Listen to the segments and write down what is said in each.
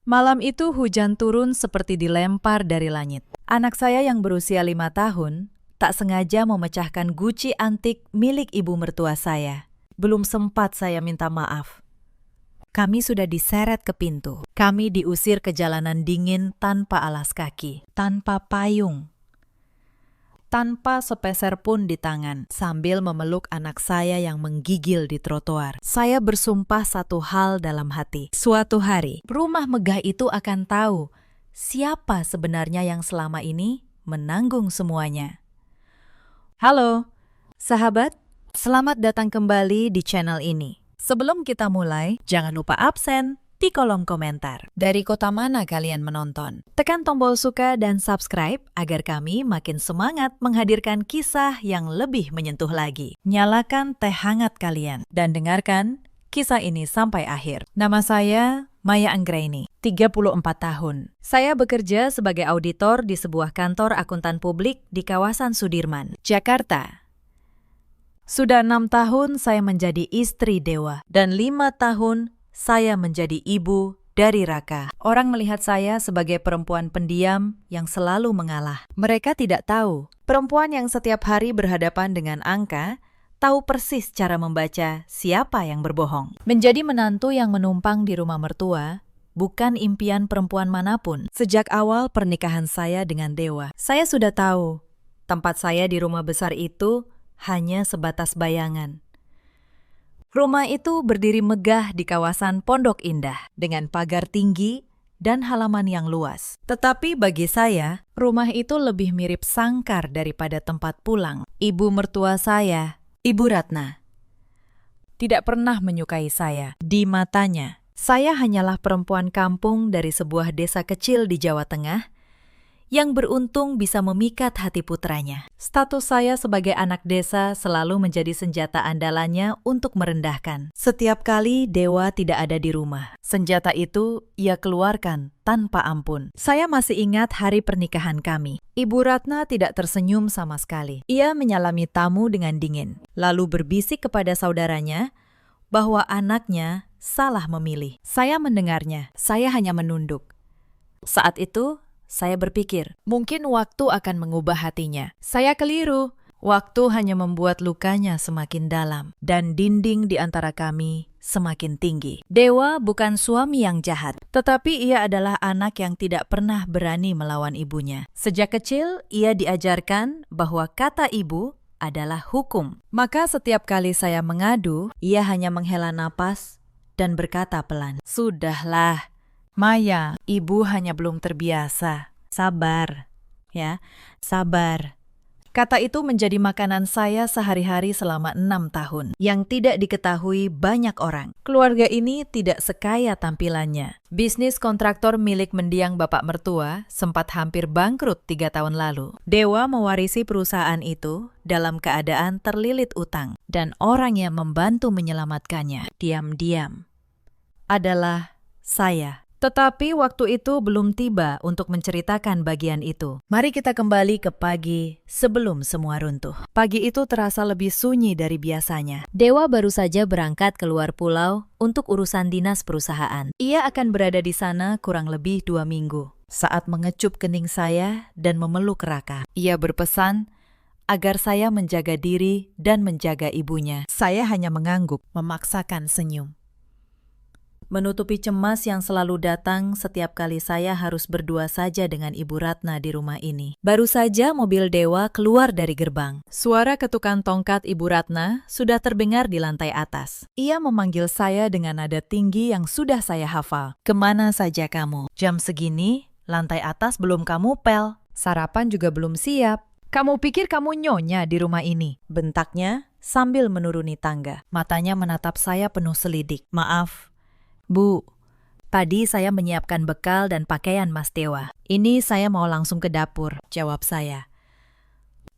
Malam itu hujan turun seperti dilempar dari langit. Anak saya yang berusia 5 tahun tak sengaja memecahkan guci antik milik ibu mertua saya. Belum sempat saya minta maaf. Kami sudah diseret ke pintu. Kami diusir ke jalanan dingin tanpa alas kaki, tanpa payung, tanpa sepeser pun di tangan, sambil memeluk anak saya yang menggigil di trotoar. Saya bersumpah satu hal dalam hati. Suatu hari, rumah megah itu akan tahu siapa sebenarnya yang selama ini menanggung semuanya. Halo, sahabat. Selamat datang kembali di channel ini. Sebelum kita mulai, jangan lupa absen di kolom komentar. Dari kota mana kalian menonton? Tekan tombol suka dan subscribe agar kami makin semangat menghadirkan kisah yang lebih menyentuh lagi. Nyalakan teh hangat kalian dan dengarkan kisah ini sampai akhir. Nama saya Maya Anggraini, 34 tahun. Saya bekerja sebagai auditor di sebuah kantor akuntan publik di kawasan Sudirman, Jakarta. Sudah 6 tahun saya menjadi istri Dewa dan 5 tahun saya menjadi ibu dari Raka. Orang melihat saya sebagai perempuan pendiam yang selalu mengalah. Mereka tidak tahu, perempuan yang setiap hari berhadapan dengan angka, tahu persis cara membaca siapa yang berbohong. Menjadi menantu yang menumpang di rumah mertua bukan impian perempuan manapun. Sejak awal pernikahan saya dengan Dewa, saya sudah tahu tempat saya di rumah besar itu hanya sebatas bayangan. Rumah itu berdiri megah di kawasan Pondok Indah dengan pagar tinggi dan halaman yang luas. Tetapi bagi saya, rumah itu lebih mirip sangkar daripada tempat pulang. Ibu mertua saya, Ibu Ratna, tidak pernah menyukai saya. Di matanya, saya hanyalah perempuan kampung dari sebuah desa kecil di Jawa Tengah yang beruntung bisa memikat hati putranya. Status saya sebagai anak desa selalu menjadi senjata andalannya untuk merendahkan. Setiap kali Dewa tidak ada di rumah, senjata itu ia keluarkan tanpa ampun. Saya masih ingat hari pernikahan kami. Ibu Ratna tidak tersenyum sama sekali. Ia menyalami tamu dengan dingin, lalu berbisik kepada saudaranya bahwa anaknya salah memilih. Saya mendengarnya, saya hanya menunduk. Saat itu, saya berpikir, mungkin waktu akan mengubah hatinya. Saya keliru. Waktu hanya membuat lukanya semakin dalam dan dinding di antara kami semakin tinggi. Dewa bukan suami yang jahat, tetapi ia adalah anak yang tidak pernah berani melawan ibunya. Sejak kecil, ia diajarkan bahwa kata ibu adalah hukum. Maka setiap kali saya mengadu, ia hanya menghela napas dan berkata pelan, "Sudahlah, Maya, ibu hanya belum terbiasa. Sabar, ya, sabar." Kata itu menjadi makanan saya sehari-hari selama 6 tahun, yang tidak diketahui banyak orang. Keluarga ini tidak sekaya tampilannya. Bisnis kontraktor milik mendiang bapak mertua sempat hampir bangkrut 3 tahun lalu. Dewa mewarisi perusahaan itu dalam keadaan terlilit utang, dan orang yang membantu menyelamatkannya diam-diam adalah saya. Tetapi waktu itu belum tiba untuk menceritakan bagian itu. Mari kita kembali ke pagi sebelum semua runtuh. Pagi itu terasa lebih sunyi dari biasanya. Dewa baru saja berangkat keluar pulau untuk urusan dinas perusahaan. Ia akan berada di sana kurang lebih 2 minggu. Saat mengecup kening saya dan memeluk Raka, ia berpesan agar saya menjaga diri dan menjaga ibunya. Saya hanya mengangguk, memaksakan senyum, menutupi cemas yang selalu datang setiap kali saya harus berdua saja dengan Ibu Ratna di rumah ini. Baru saja mobil Dewa keluar dari gerbang. Suara ketukan tongkat Ibu Ratna sudah terdengar di lantai atas. Ia memanggil saya dengan nada tinggi yang sudah saya hafal. "Kemana saja kamu? Jam segini, lantai atas belum kamu pel. Sarapan juga belum siap. Kamu pikir kamu nyonya di rumah ini?" bentaknya sambil menuruni tangga. Matanya menatap saya penuh selidik. "Maaf, Bu, tadi saya menyiapkan bekal dan pakaian Mas Dewa. Ini saya mau langsung ke dapur," jawab saya.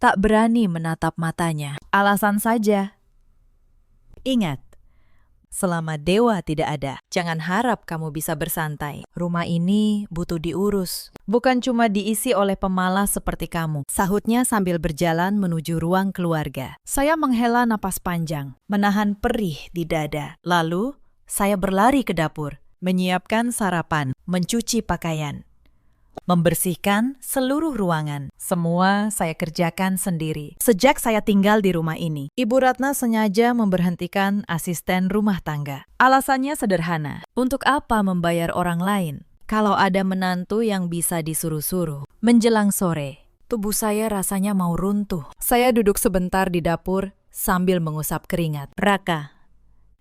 Tak berani menatap matanya. "Alasan saja." "Ingat, selama Dewa tidak ada, jangan harap kamu bisa bersantai. Rumah ini butuh diurus, bukan cuma diisi oleh pemalas seperti kamu," sahutnya sambil berjalan menuju ruang keluarga. Saya menghela napas panjang, menahan perih di dada. Lalu saya berlari ke dapur. menyiapkan sarapan, mencuci pakaian, membersihkan seluruh ruangan. Semua saya kerjakan sendiri. Sejak saya tinggal di rumah ini, Ibu Ratna sengaja memberhentikan asisten rumah tangga. Alasannya sederhana. Untuk apa membayar orang lain kalau ada menantu yang bisa disuruh-suruh? Menjelang sore, tubuh saya rasanya mau runtuh. Saya duduk sebentar di dapur sambil mengusap keringat. Raka,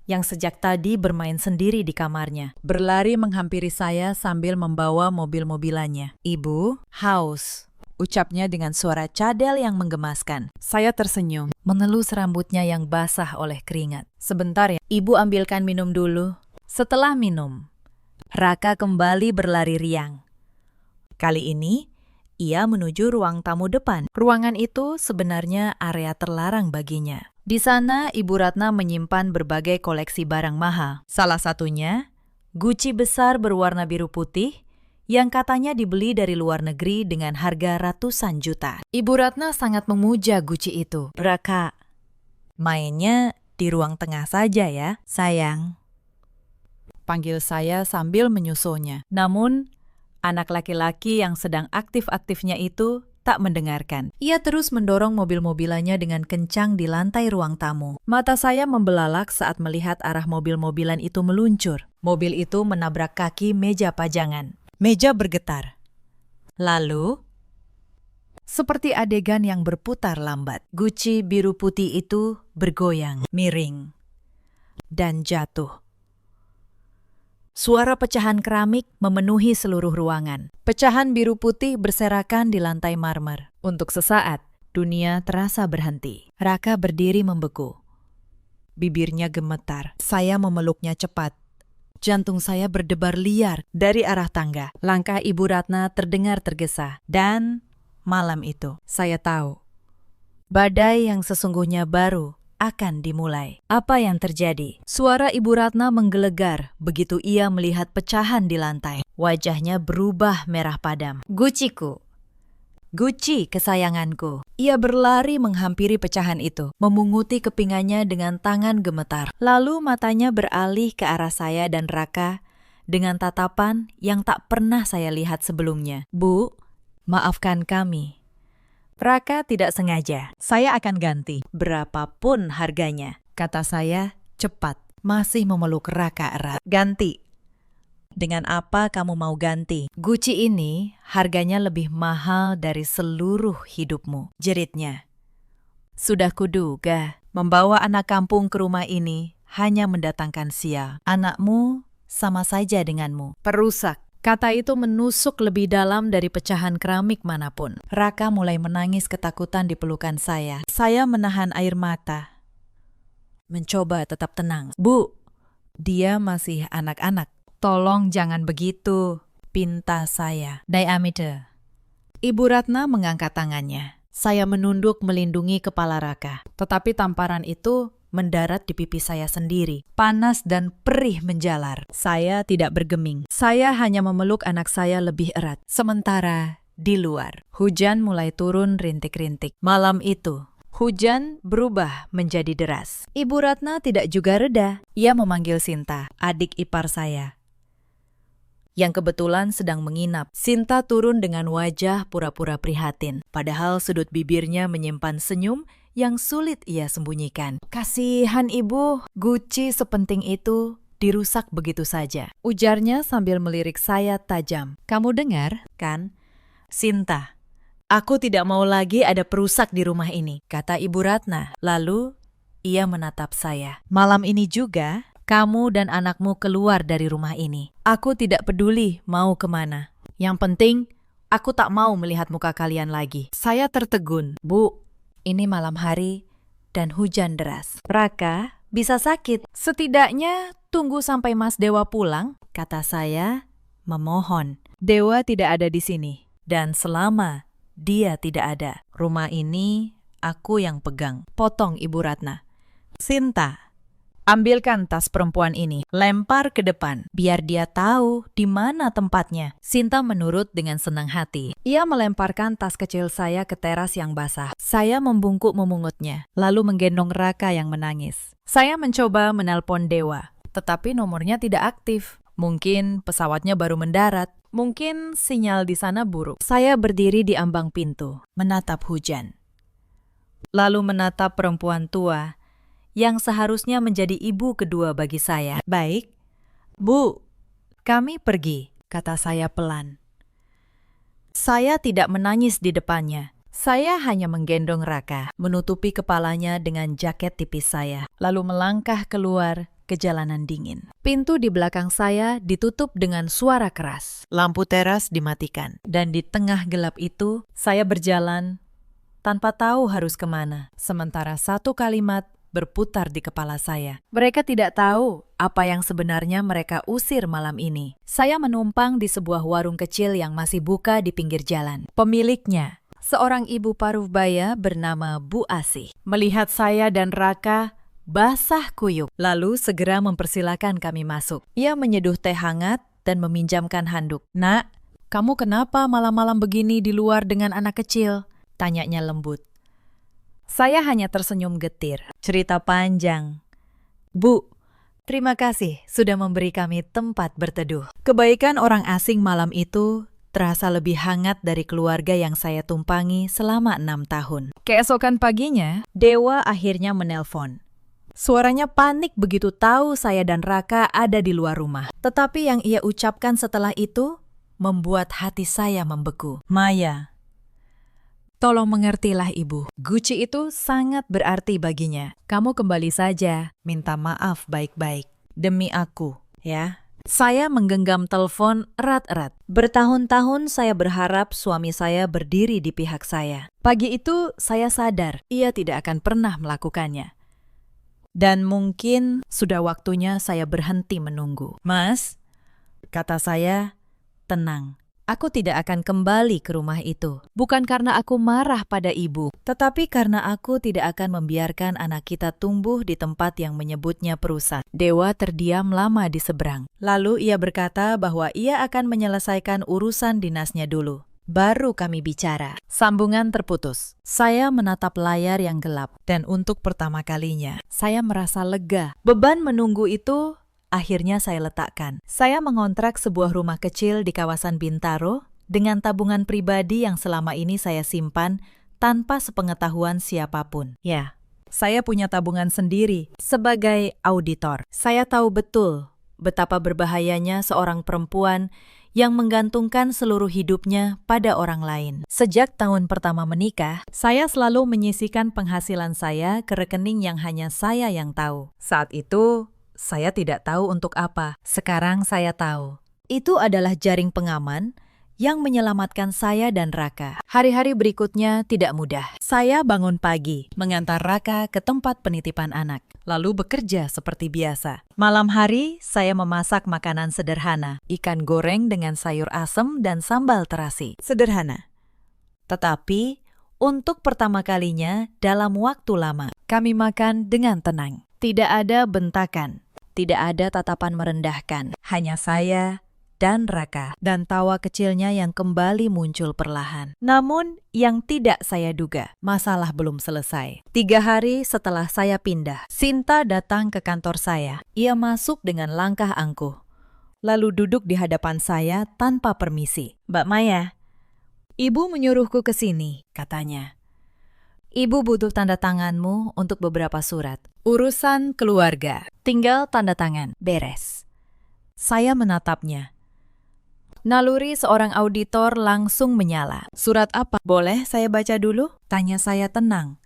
yang sejak tadi bermain sendiri di kamarnya, berlari menghampiri saya sambil membawa mobil-mobilannya. "Ibu, haus," ucapnya dengan suara cadel yang menggemaskan. Saya tersenyum, menelus rambutnya yang basah oleh keringat. "Sebentar ya, Ibu ambilkan minum dulu." Setelah minum, Raka kembali berlari riang. Kali ini, ia menuju ruang tamu depan. Ruangan itu sebenarnya area terlarang baginya. Di sana, Ibu Ratna menyimpan berbagai koleksi barang mahal. Salah satunya, guci besar berwarna biru putih yang katanya dibeli dari luar negeri dengan harga ratusan juta. Ibu Ratna sangat memuja guci itu. "Raka, mainnya di ruang tengah saja ya, sayang," panggil saya sambil menyusulnya. Namun, anak laki-laki yang sedang aktif-aktifnya itu tak mendengarkan. Ia terus mendorong mobil-mobilannya dengan kencang di lantai ruang tamu. Mata saya membelalak saat melihat arah mobil-mobilan itu meluncur. Mobil itu menabrak kaki meja pajangan. Meja bergetar. Lalu, seperti adegan yang berputar lambat, guci biru putih itu bergoyang, miring, dan jatuh. Suara pecahan keramik memenuhi seluruh ruangan. Pecahan biru putih berserakan di lantai marmer. Untuk sesaat, dunia terasa berhenti. Raka berdiri membeku. Bibirnya gemetar. Saya memeluknya cepat. Jantung saya berdebar liar dari arah tangga. Langkah Ibu Ratna terdengar tergesa. Dan malam itu, saya tahu, badai yang sesungguhnya baru akan dimulai. Apa yang terjadi? Suara Ibu Ratna menggelegar begitu ia melihat pecahan di lantai. Wajahnya berubah merah padam. "Guciku, guci kesayanganku." Ia berlari menghampiri pecahan itu, memunguti kepingannya dengan tangan gemetar. Lalu matanya beralih ke arah saya dan Raka dengan tatapan yang tak pernah saya lihat sebelumnya. "Bu, maafkan kami. Raka tidak sengaja. Saya akan ganti, berapapun harganya," kata saya cepat, masih memeluk Raka erat. "Ganti? Dengan apa kamu mau ganti? Guci ini harganya lebih mahal dari seluruh hidupmu," jeritnya. "Sudah kuduga, membawa anak kampung ke rumah ini hanya mendatangkan sial. Anakmu sama saja denganmu, perusak." Kata itu menusuk lebih dalam dari pecahan keramik manapun. Raka mulai menangis ketakutan di pelukan saya. Saya menahan air mata, mencoba tetap tenang. "Bu, dia masih anak-anak. Tolong jangan begitu," pinta saya. "Diameter." Ibu Ratna mengangkat tangannya. Saya menunduk melindungi kepala Raka. Tetapi tamparan itu mendarat di pipi saya sendiri. Panas dan perih menjalar. Saya tidak bergeming. Saya hanya memeluk anak saya lebih erat. Sementara di luar, hujan mulai turun rintik-rintik. Malam itu, hujan berubah menjadi deras. Ibu Ratna tidak juga reda. Ia memanggil Sinta, adik ipar saya, yang kebetulan sedang menginap. Sinta turun dengan wajah pura-pura prihatin, padahal sudut bibirnya menyimpan senyum yang sulit ia sembunyikan. "Kasihan ibu, guci sepenting itu dirusak begitu saja," ujarnya sambil melirik saya tajam. "Kamu dengar, kan, Sinta? Aku tidak mau lagi ada perusak di rumah ini," kata Ibu Ratna. Lalu ia menatap saya. "Malam ini juga, kamu dan anakmu keluar dari rumah ini. Aku tidak peduli mau kemana. Yang penting, aku tak mau melihat muka kalian lagi." Saya tertegun. "Bu, ini malam hari dan hujan deras. Raka bisa sakit. Setidaknya tunggu sampai Mas Dewa pulang," kata saya memohon. "Dewa tidak ada di sini. Dan selama dia tidak ada, rumah ini aku yang pegang," potong Ibu Ratna. "Sinta, ambilkan tas perempuan ini, lempar ke depan, biar dia tahu di mana tempatnya." Sinta menurut dengan senang hati. Ia melemparkan tas kecil saya ke teras yang basah. Saya membungkuk memungutnya, lalu menggendong Raka yang menangis. Saya mencoba menelpon Dewa, tetapi nomornya tidak aktif. Mungkin pesawatnya baru mendarat. Mungkin sinyal di sana buruk. Saya berdiri di ambang pintu, menatap hujan. Lalu menatap perempuan tua yang seharusnya menjadi ibu kedua bagi saya. Baik, Bu, kami pergi, kata saya pelan. Saya tidak menangis di depannya. Saya hanya menggendong Raka, menutupi kepalanya dengan jaket tipis saya, lalu melangkah keluar ke jalanan dingin. Pintu di belakang saya ditutup dengan suara keras. Lampu teras dimatikan. Dan di tengah gelap itu, saya berjalan tanpa tahu harus kemana. Sementara satu kalimat berputar di kepala saya. Mereka tidak tahu apa yang sebenarnya mereka usir malam ini. Saya menumpang di sebuah warung kecil yang masih buka di pinggir jalan. Pemiliknya, seorang ibu paruh baya bernama Bu Asih, melihat saya dan Raka basah kuyup, lalu segera mempersilakan kami masuk. Ia menyeduh teh hangat dan meminjamkan handuk. "Nak, kamu kenapa malam-malam begini di luar dengan anak kecil?" tanyanya lembut. Saya hanya tersenyum getir. Cerita panjang. "Bu, terima kasih sudah memberi kami tempat berteduh." Kebaikan orang asing malam itu terasa lebih hangat dari keluarga yang saya tumpangi selama 6 tahun. Keesokan paginya, Dewa akhirnya menelpon. Suaranya panik begitu tahu saya dan Raka ada di luar rumah. Tetapi yang ia ucapkan setelah itu membuat hati saya membeku. "Maya, tolong mengertilah ibu. Guci itu sangat berarti baginya. Kamu kembali saja, minta maaf baik-baik. Demi aku, ya." Saya menggenggam telepon erat-erat. Bertahun-tahun saya berharap suami saya berdiri di pihak saya. Pagi itu saya sadar ia tidak akan pernah melakukannya. Dan mungkin sudah waktunya saya berhenti menunggu. "Mas," kata saya, "tenang. Aku tidak akan kembali ke rumah itu. Bukan karena aku marah pada ibu, tetapi karena aku tidak akan membiarkan anak kita tumbuh di tempat yang menyebutnya perusak." Dewa terdiam lama di seberang. Lalu ia berkata bahwa ia akan menyelesaikan urusan dinasnya dulu. Baru kami bicara. Sambungan terputus. Saya menatap layar yang gelap, dan untuk pertama kalinya, saya merasa lega. Beban menunggu itu akhirnya saya letakkan. Saya mengontrak sebuah rumah kecil di kawasan Bintaro dengan tabungan pribadi yang selama ini saya simpan tanpa sepengetahuan siapapun. Ya, saya punya tabungan sendiri sebagai auditor. Saya tahu betul betapa berbahayanya seorang perempuan yang menggantungkan seluruh hidupnya pada orang lain. Sejak tahun pertama menikah, saya selalu menyisihkan penghasilan saya ke rekening yang hanya saya yang tahu. Saat itu, saya tidak tahu untuk apa. Sekarang saya tahu. Itu adalah jaring pengaman yang menyelamatkan saya dan Raka. Hari-hari berikutnya tidak mudah. Saya bangun pagi, mengantar Raka ke tempat penitipan anak, lalu bekerja seperti biasa. Malam hari, saya memasak makanan sederhana, ikan goreng dengan sayur asem dan sambal terasi. Sederhana. Tetapi, untuk pertama kalinya dalam waktu lama, kami makan dengan tenang. Tidak ada bentakan, tidak ada tatapan merendahkan, hanya saya dan Raka, dan tawa kecilnya yang kembali muncul perlahan. Namun, yang tidak saya duga, masalah belum selesai. 3 hari setelah saya pindah, Sinta datang ke kantor saya. Ia masuk dengan langkah angkuh, lalu duduk di hadapan saya tanpa permisi. "Mbak Maya, ibu menyuruhku ke sini," katanya. "Ibu butuh tanda tanganmu untuk beberapa surat. Urusan keluarga. Tinggal tanda tangan. Beres." Saya menatapnya. Naluri seorang auditor langsung menyala. "Surat apa? Boleh saya baca dulu?" tanya saya tenang.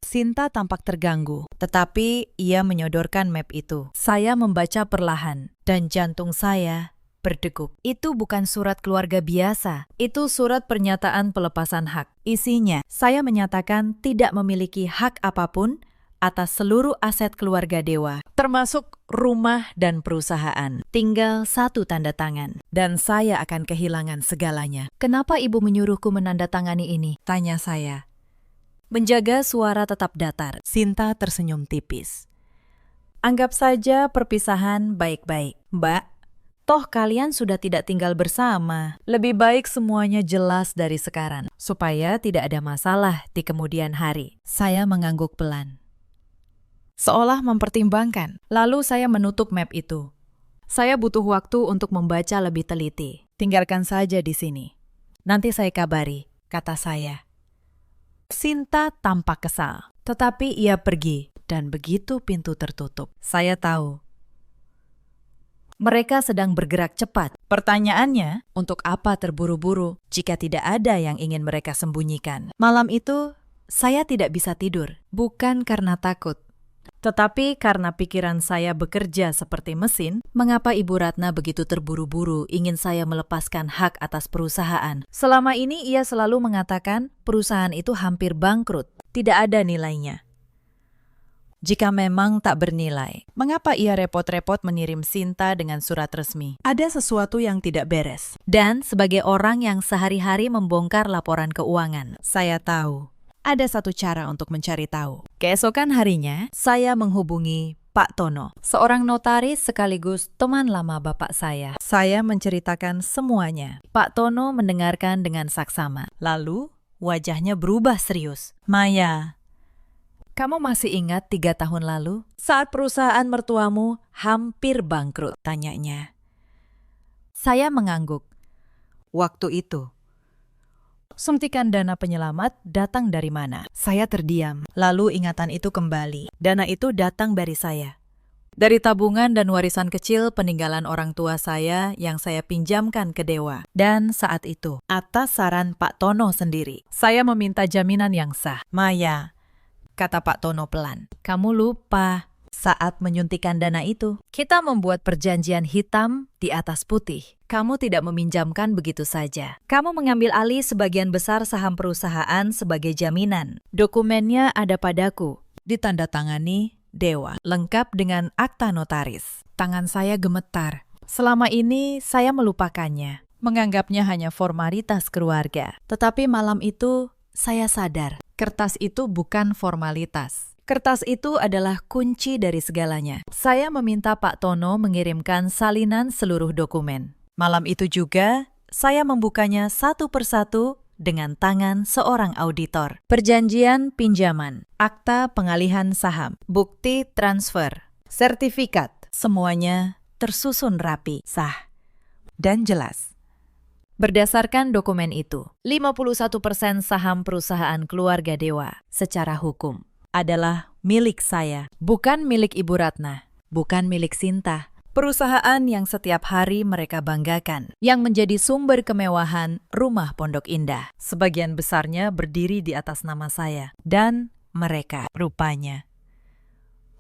Sinta tampak terganggu, tetapi ia menyodorkan map itu. Saya membaca perlahan, dan jantung saya berdegup. Itu bukan surat keluarga biasa. Itu surat pernyataan pelepasan hak. Isinya, saya menyatakan tidak memiliki hak apapun atas seluruh aset keluarga Dewa, termasuk rumah dan perusahaan. Tinggal satu tanda tangan, dan saya akan kehilangan segalanya. "Kenapa ibu menyuruhku menandatangani ini?" tanya saya. Menjaga suara tetap datar, Sinta tersenyum tipis. "Anggap saja perpisahan baik-baik, Mbak. Toh kalian sudah tidak tinggal bersama. Lebih baik semuanya jelas dari sekarang, supaya tidak ada masalah di kemudian hari." Saya mengangguk pelan, seolah mempertimbangkan. Lalu saya menutup map itu. Saya butuh waktu untuk membaca lebih teliti. Tinggalkan saja di sini. Nanti saya kabari, kata saya. Sinta tampak kesal, tetapi ia pergi, dan begitu pintu tertutup, saya tahu mereka sedang bergerak cepat. Pertanyaannya, untuk apa terburu-buru jika tidak ada yang ingin mereka sembunyikan? Malam itu, saya tidak bisa tidur, bukan karena takut, tetapi karena pikiran saya bekerja seperti mesin. Mengapa Ibu Ratna begitu terburu-buru ingin saya melepaskan hak atas perusahaan? Selama ini ia selalu mengatakan perusahaan itu hampir bangkrut, tidak ada nilainya. Jika memang tak bernilai, mengapa ia repot-repot mengirim Sinta dengan surat resmi? Ada sesuatu yang tidak beres. Dan sebagai orang yang sehari-hari membongkar laporan keuangan, saya tahu ada satu cara untuk mencari tahu. Keesokan harinya, saya menghubungi Pak Tono, seorang notaris sekaligus teman lama bapak saya. Saya menceritakan semuanya. Pak Tono mendengarkan dengan saksama. Lalu, wajahnya berubah serius. Maya, kamu masih ingat 3 tahun lalu, saat perusahaan mertuamu hampir bangkrut? Tanyanya. Saya mengangguk. Waktu itu, suntikan dana penyelamat datang dari mana? Saya terdiam. Lalu ingatan itu kembali. Dana itu datang dari saya. Dari tabungan dan warisan kecil peninggalan orang tua saya yang saya pinjamkan ke Dewa. Dan saat itu, atas saran Pak Tono sendiri, saya meminta jaminan yang sah. Maya, kata Pak Tono pelan, kamu lupa saat menyuntikkan dana itu, kita membuat perjanjian hitam di atas putih. Kamu tidak meminjamkan begitu saja. Kamu mengambil alih sebagian besar saham perusahaan sebagai jaminan. Dokumennya ada padaku, ditandatangani Dewa, lengkap dengan akta notaris. Tangan saya gemetar. Selama ini saya melupakannya, menganggapnya hanya formalitas keluarga. Tetapi malam itu saya sadar, kertas itu bukan formalitas. Kertas itu adalah kunci dari segalanya. Saya meminta Pak Tono mengirimkan salinan seluruh dokumen. Malam itu juga, saya membukanya satu persatu dengan tangan seorang auditor. Perjanjian pinjaman, akta pengalihan saham, bukti transfer, sertifikat, semuanya tersusun rapi, sah, dan jelas. Berdasarkan dokumen itu, 51% saham perusahaan keluarga Dewa secara hukum adalah milik saya, bukan milik Ibu Ratna, bukan milik Sinta. Perusahaan yang setiap hari mereka banggakan, yang menjadi sumber kemewahan rumah Pondok Indah. Sebagian besarnya berdiri di atas nama saya, dan mereka rupanya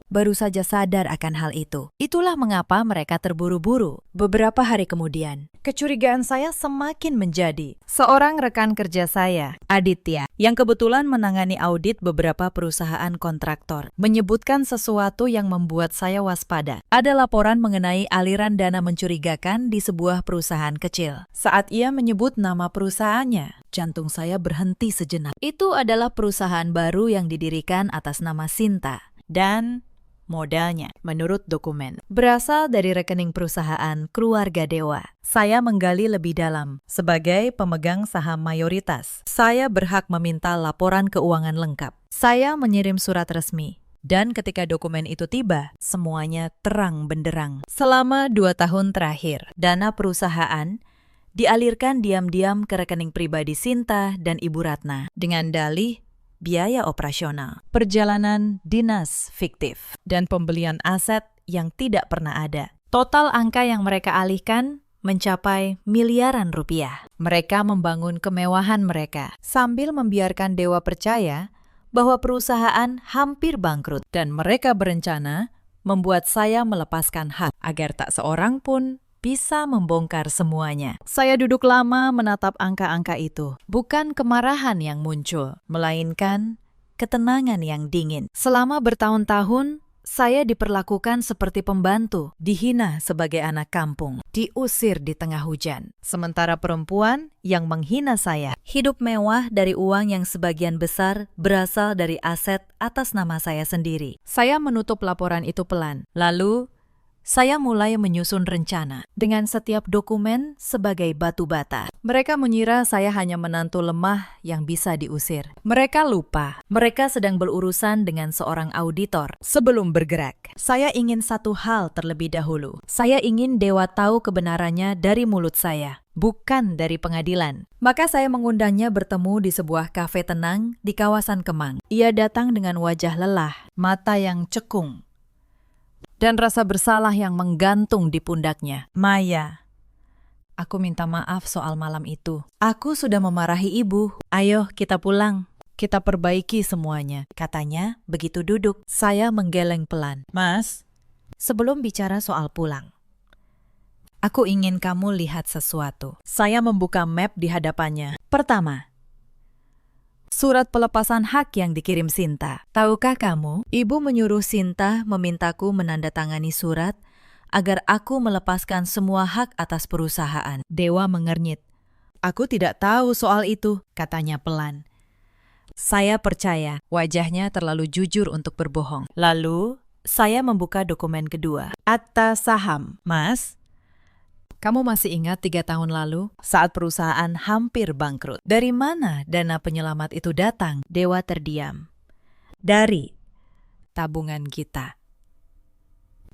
baru saja sadar akan hal itu. Itulah mengapa mereka terburu-buru. Beberapa hari kemudian, kecurigaan saya semakin menjadi. Seorang rekan kerja saya, Aditya, yang kebetulan menangani audit beberapa perusahaan kontraktor, menyebutkan sesuatu yang membuat saya waspada. Ada laporan mengenai aliran dana mencurigakan di sebuah perusahaan kecil. Saat ia menyebut nama perusahaannya, jantung saya berhenti sejenak. Itu adalah perusahaan baru yang didirikan atas nama Sinta. Dan modalnya, menurut dokumen, berasal dari rekening perusahaan keluarga Dewa. Saya menggali lebih dalam. Sebagai pemegang saham mayoritas, saya berhak meminta laporan keuangan lengkap. Saya mengirim surat resmi. Dan ketika dokumen itu tiba, semuanya terang benderang. Selama 2 tahun terakhir, dana perusahaan dialirkan diam-diam ke rekening pribadi Sinta dan Ibu Ratna dengan dalih biaya operasional, perjalanan dinas fiktif, dan pembelian aset yang tidak pernah ada. Total angka yang mereka alihkan mencapai miliaran rupiah. Mereka membangun kemewahan mereka sambil membiarkan Dewa percaya bahwa perusahaan hampir bangkrut, dan mereka berencana membuat saya melepaskan hak agar tak seorang pun bisa membongkar semuanya. Saya duduk lama menatap angka-angka itu. Bukan kemarahan yang muncul, melainkan ketenangan yang dingin. Selama bertahun-tahun, saya diperlakukan seperti pembantu, dihina sebagai anak kampung, diusir di tengah hujan. Sementara perempuan yang menghina saya, hidup mewah dari uang yang sebagian besar berasal dari aset atas nama saya sendiri. Saya menutup laporan itu pelan. Lalu, Saya mulai menyusun rencana dengan setiap dokumen sebagai batu bata. Mereka mengira saya hanya menantu lemah yang bisa diusir. Mereka lupa, mereka sedang berurusan dengan seorang auditor. Sebelum bergerak, saya ingin satu hal terlebih dahulu. Saya ingin Dewa tahu kebenarannya dari mulut saya, bukan dari pengadilan. Maka saya mengundangnya bertemu di sebuah kafe tenang di kawasan Kemang. Ia datang dengan wajah lelah, mata yang cekung, dan rasa bersalah yang menggantung di pundaknya. Maya, aku minta maaf soal malam itu. Aku sudah memarahi ibu. Ayo kita pulang. Kita perbaiki semuanya, katanya begitu duduk. Saya menggeleng pelan. Mas, sebelum bicara soal pulang, aku ingin kamu lihat sesuatu. Saya membuka map di hadapannya. Pertama, surat pelepasan hak yang dikirim Sinta. Tahukah kamu, ibu menyuruh Sinta memintaku menandatangani surat agar aku melepaskan semua hak atas perusahaan. Dewa mengernyit. Aku tidak tahu soal itu, katanya pelan. Saya percaya wajahnya terlalu jujur untuk berbohong. Lalu, saya membuka dokumen kedua. Akta saham. Mas, kamu masih ingat 3 tahun lalu saat perusahaan hampir bangkrut? Dari mana dana penyelamat itu datang? Dewa terdiam. Dari tabungan kita.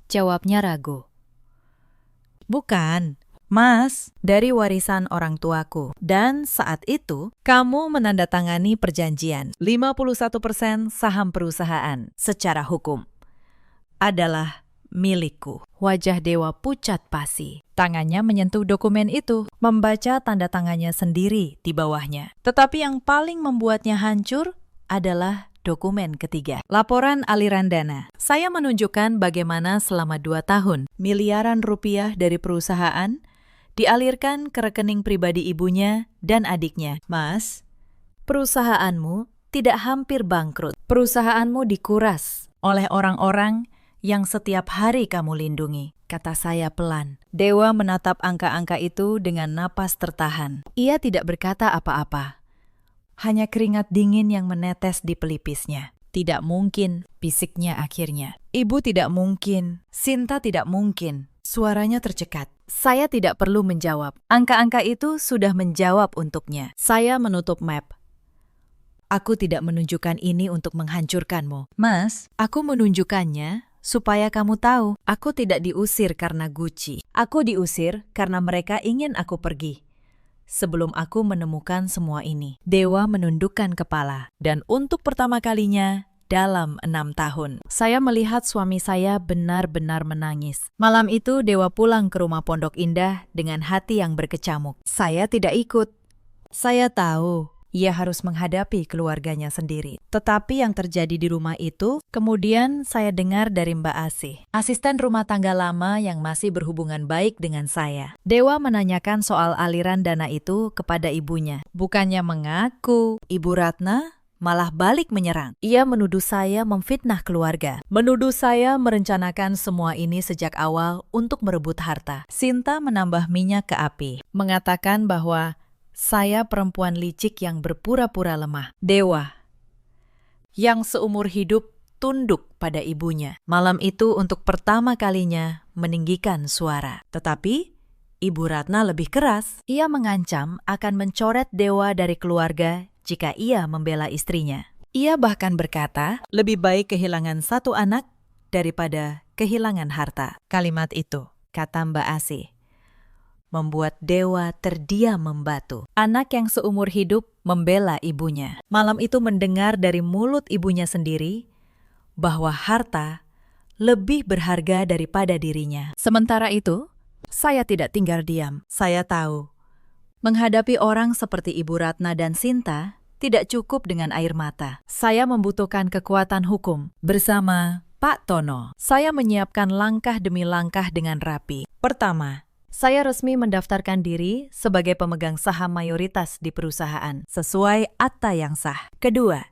Jawabnya ragu. Bukan, Mas, dari warisan orang tuaku. Dan saat itu, kamu menandatangani perjanjian 51% saham perusahaan secara hukum adalah milikku. Wajah Dewa pucat pasi. Tangannya menyentuh dokumen itu, membaca tanda tangannya sendiri di bawahnya. Tetapi yang paling membuatnya hancur adalah dokumen ketiga. Laporan aliran dana. Saya menunjukkan bagaimana selama 2 tahun, miliaran rupiah dari perusahaan dialirkan ke rekening pribadi ibunya dan adiknya. Mas, perusahaanmu tidak hampir bangkrut. Perusahaanmu dikuras oleh orang-orang yang setiap hari kamu lindungi, kata saya pelan. Dewa menatap angka-angka itu dengan napas tertahan. Ia tidak berkata apa-apa. Hanya keringat dingin yang menetes di pelipisnya. Tidak mungkin, bisiknya akhirnya. Ibu tidak mungkin, Sinta tidak mungkin. Suaranya tercekat. Saya tidak perlu menjawab. Angka-angka itu sudah menjawab untuknya. Saya menutup map. Aku tidak menunjukkan ini untuk menghancurkanmu. Mas, aku menunjukkannya supaya kamu tahu, aku tidak diusir karena Gucci. Aku diusir karena mereka ingin aku pergi. Sebelum aku menemukan semua ini, Dewa menundukkan kepala. Dan untuk pertama kalinya dalam 6 tahun, saya melihat suami saya benar-benar menangis. Malam itu Dewa pulang ke rumah Pondok Indah dengan hati yang berkecamuk. Saya tidak ikut. Saya tahu ia harus menghadapi keluarganya sendiri. Tetapi yang terjadi di rumah itu, kemudian saya dengar dari Mbak Asih, asisten rumah tangga lama yang masih berhubungan baik dengan saya. Dewa menanyakan soal aliran dana itu kepada ibunya. Bukannya mengaku, Ibu Ratna malah balik menyerang. Ia menuduh saya memfitnah keluarga. Menuduh saya merencanakan semua ini sejak awal untuk merebut harta. Sinta menambah minyak ke api, mengatakan bahwa saya perempuan licik yang berpura-pura lemah. Dewa, yang seumur hidup tunduk pada ibunya. Malam itu untuk pertama kalinya meninggikan suara. Tetapi, Ibu Ratna lebih keras. Ia mengancam akan mencoret Dewa dari keluarga jika ia membela istrinya. Ia bahkan berkata, lebih baik kehilangan 1 anak daripada kehilangan harta. Kalimat itu, kata Mbak Asih, membuat Dewa terdiam membatu. Anak yang seumur hidup membela ibunya. Malam itu mendengar dari mulut ibunya sendiri bahwa harta lebih berharga daripada dirinya. Sementara itu, saya tidak tinggal diam. Saya tahu, menghadapi orang seperti Ibu Ratna dan Sinta tidak cukup dengan air mata. Saya membutuhkan kekuatan hukum. Bersama Pak Tono, saya menyiapkan langkah demi langkah dengan rapi. Pertama, saya resmi mendaftarkan diri sebagai pemegang saham mayoritas di perusahaan, sesuai akta yang sah. Kedua,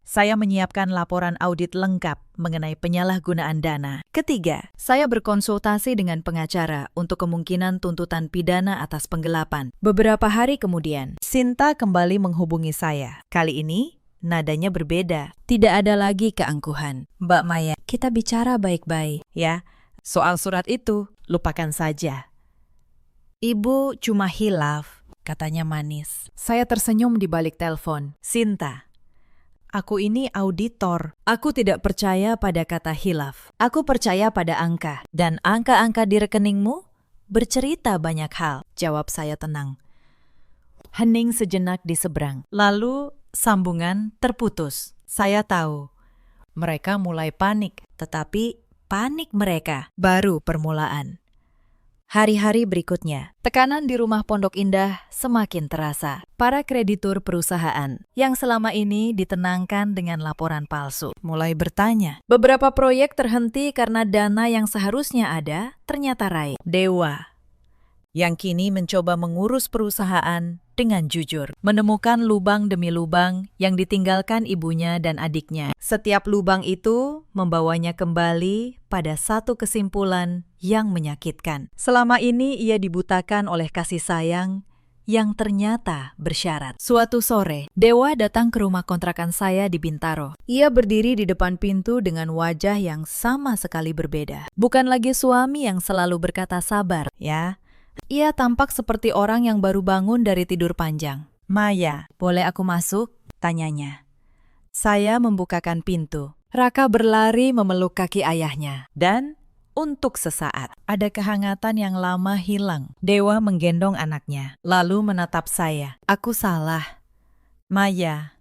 saya menyiapkan laporan audit lengkap mengenai penyalahgunaan dana. Ketiga, saya berkonsultasi dengan pengacara untuk kemungkinan tuntutan pidana atas penggelapan. Beberapa hari kemudian, Sinta kembali menghubungi saya. Kali ini, nadanya berbeda. Tidak ada lagi keangkuhan. Mbak Maya, kita bicara baik-baik, ya. Soal surat itu, lupakan saja. Ibu cuma hilaf, katanya manis. Saya tersenyum di balik telepon. Sinta, aku ini auditor. Aku tidak percaya pada kata hilaf. Aku percaya pada angka. Dan angka-angka di rekeningmu bercerita banyak hal, jawab saya tenang. Hening sejenak di seberang. Lalu sambungan terputus. Saya tahu. Mereka mulai panik, tetapi panik mereka baru permulaan. Hari-hari berikutnya, tekanan di rumah Pondok Indah semakin terasa. Para kreditur perusahaan yang selama ini ditenangkan dengan laporan palsu mulai bertanya. Beberapa proyek terhenti karena dana yang seharusnya ada ternyata raib. Dewa, yang kini mencoba mengurus perusahaan dengan jujur, menemukan lubang demi lubang yang ditinggalkan ibunya dan adiknya. Setiap lubang itu membawanya kembali pada satu kesimpulan yang menyakitkan. Selama ini ia dibutakan oleh kasih sayang yang ternyata bersyarat. Suatu sore, Dewa datang ke rumah kontrakan saya di Bintaro. Ia berdiri di depan pintu dengan wajah yang sama sekali berbeda. Bukan lagi suami yang selalu berkata sabar, ya. Ia tampak seperti orang yang baru bangun dari tidur panjang. Maya, boleh aku masuk? Tanyanya. Saya membukakan pintu. Raka berlari memeluk kaki ayahnya. Dan untuk sesaat, ada kehangatan yang lama hilang. Dewa menggendong anaknya, lalu menatap saya. Aku salah. Maya.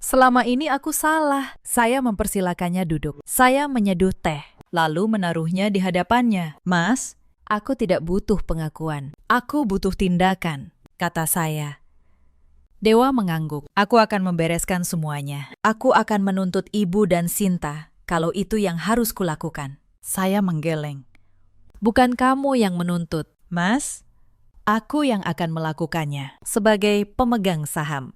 Selama ini aku salah. Saya mempersilakannya duduk. Saya menyeduh teh, lalu menaruhnya di hadapannya. Mas, aku tidak butuh pengakuan. Aku butuh tindakan, kata saya. Dewa mengangguk. Aku akan membereskan semuanya. Aku akan menuntut ibu dan Sinta kalau itu yang harus kulakukan. Saya menggeleng. Bukan kamu yang menuntut, Mas. Aku yang akan melakukannya sebagai pemegang saham.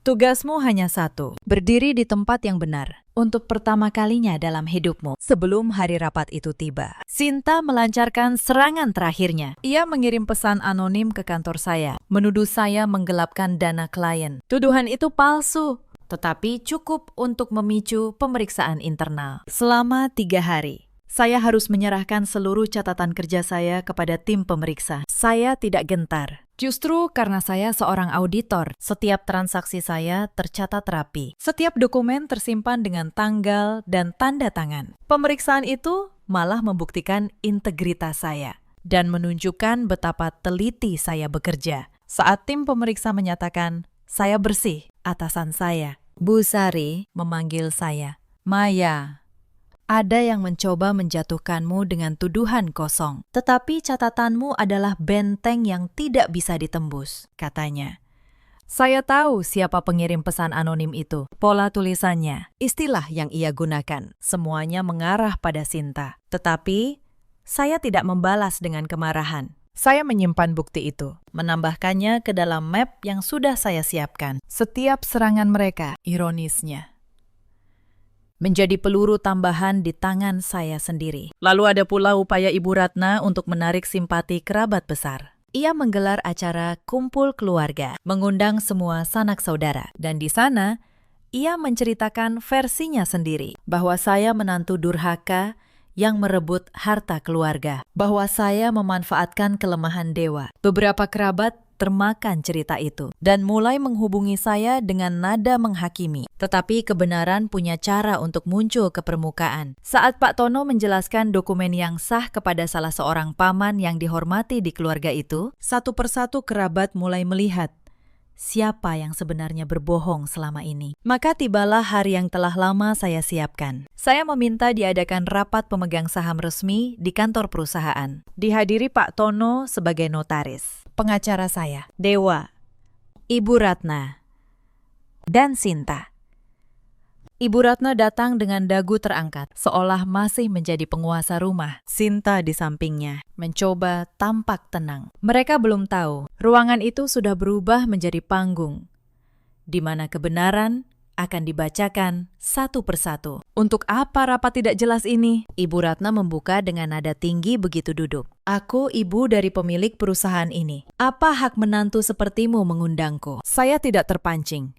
Tugasmu hanya satu, berdiri di tempat yang benar untuk pertama kalinya dalam hidupmu sebelum hari rapat itu tiba. Sinta melancarkan serangan terakhirnya. Ia mengirim pesan anonim ke kantor saya, menuduh saya menggelapkan dana klien. Tuduhan itu palsu, tetapi cukup untuk memicu pemeriksaan internal. Selama 3 hari, saya harus menyerahkan seluruh catatan kerja saya kepada tim pemeriksa. Saya tidak gentar. Justru karena saya seorang auditor, setiap transaksi saya tercatat rapi. Setiap dokumen tersimpan dengan tanggal dan tanda tangan. Pemeriksaan itu malah membuktikan integritas saya dan menunjukkan betapa teliti saya bekerja. Saat tim pemeriksa menyatakan saya bersih, atasan saya, Bu Sari, memanggil saya. Maya, ada yang mencoba menjatuhkanmu dengan tuduhan kosong. Tetapi catatanmu adalah benteng yang tidak bisa ditembus, katanya. Saya tahu siapa pengirim pesan anonim itu, pola tulisannya, istilah yang ia gunakan. Semuanya mengarah pada Sinta. Tetapi, saya tidak membalas dengan kemarahan. Saya menyimpan bukti itu, menambahkannya ke dalam map yang sudah saya siapkan. Setiap serangan mereka, ironisnya, menjadi peluru tambahan di tangan saya sendiri. Lalu ada pula upaya Ibu Ratna untuk menarik simpati kerabat besar. Ia menggelar acara kumpul keluarga, mengundang semua sanak saudara. Dan di sana, ia menceritakan versinya sendiri, bahwa saya menantu durhaka yang merebut harta keluarga, bahwa saya memanfaatkan kelemahan Dewa. Beberapa kerabat termakan cerita itu dan mulai menghubungi saya dengan nada menghakimi. Tetapi kebenaran punya cara untuk muncul ke permukaan. Saat Pak Tono menjelaskan dokumen yang sah kepada salah seorang paman yang dihormati di keluarga itu, satu persatu kerabat mulai melihat siapa yang sebenarnya berbohong selama ini. Maka tibalah hari yang telah lama saya siapkan. Saya meminta diadakan rapat pemegang saham resmi di kantor perusahaan. Dihadiri Pak Tono sebagai notaris, pengacara saya, Dewa, Ibu Ratna, dan Sinta. Ibu Ratna datang dengan dagu terangkat, seolah masih menjadi penguasa rumah. Sinta di sampingnya, mencoba tampak tenang. Mereka belum tahu, ruangan itu sudah berubah menjadi panggung, di mana kebenaran akan dibacakan satu persatu. Untuk apa rapat tidak jelas ini? Ibu Ratna membuka dengan nada tinggi begitu duduk. Aku ibu dari pemilik perusahaan ini. Apa hak menantu sepertimu mengundangku? Saya tidak terpancing.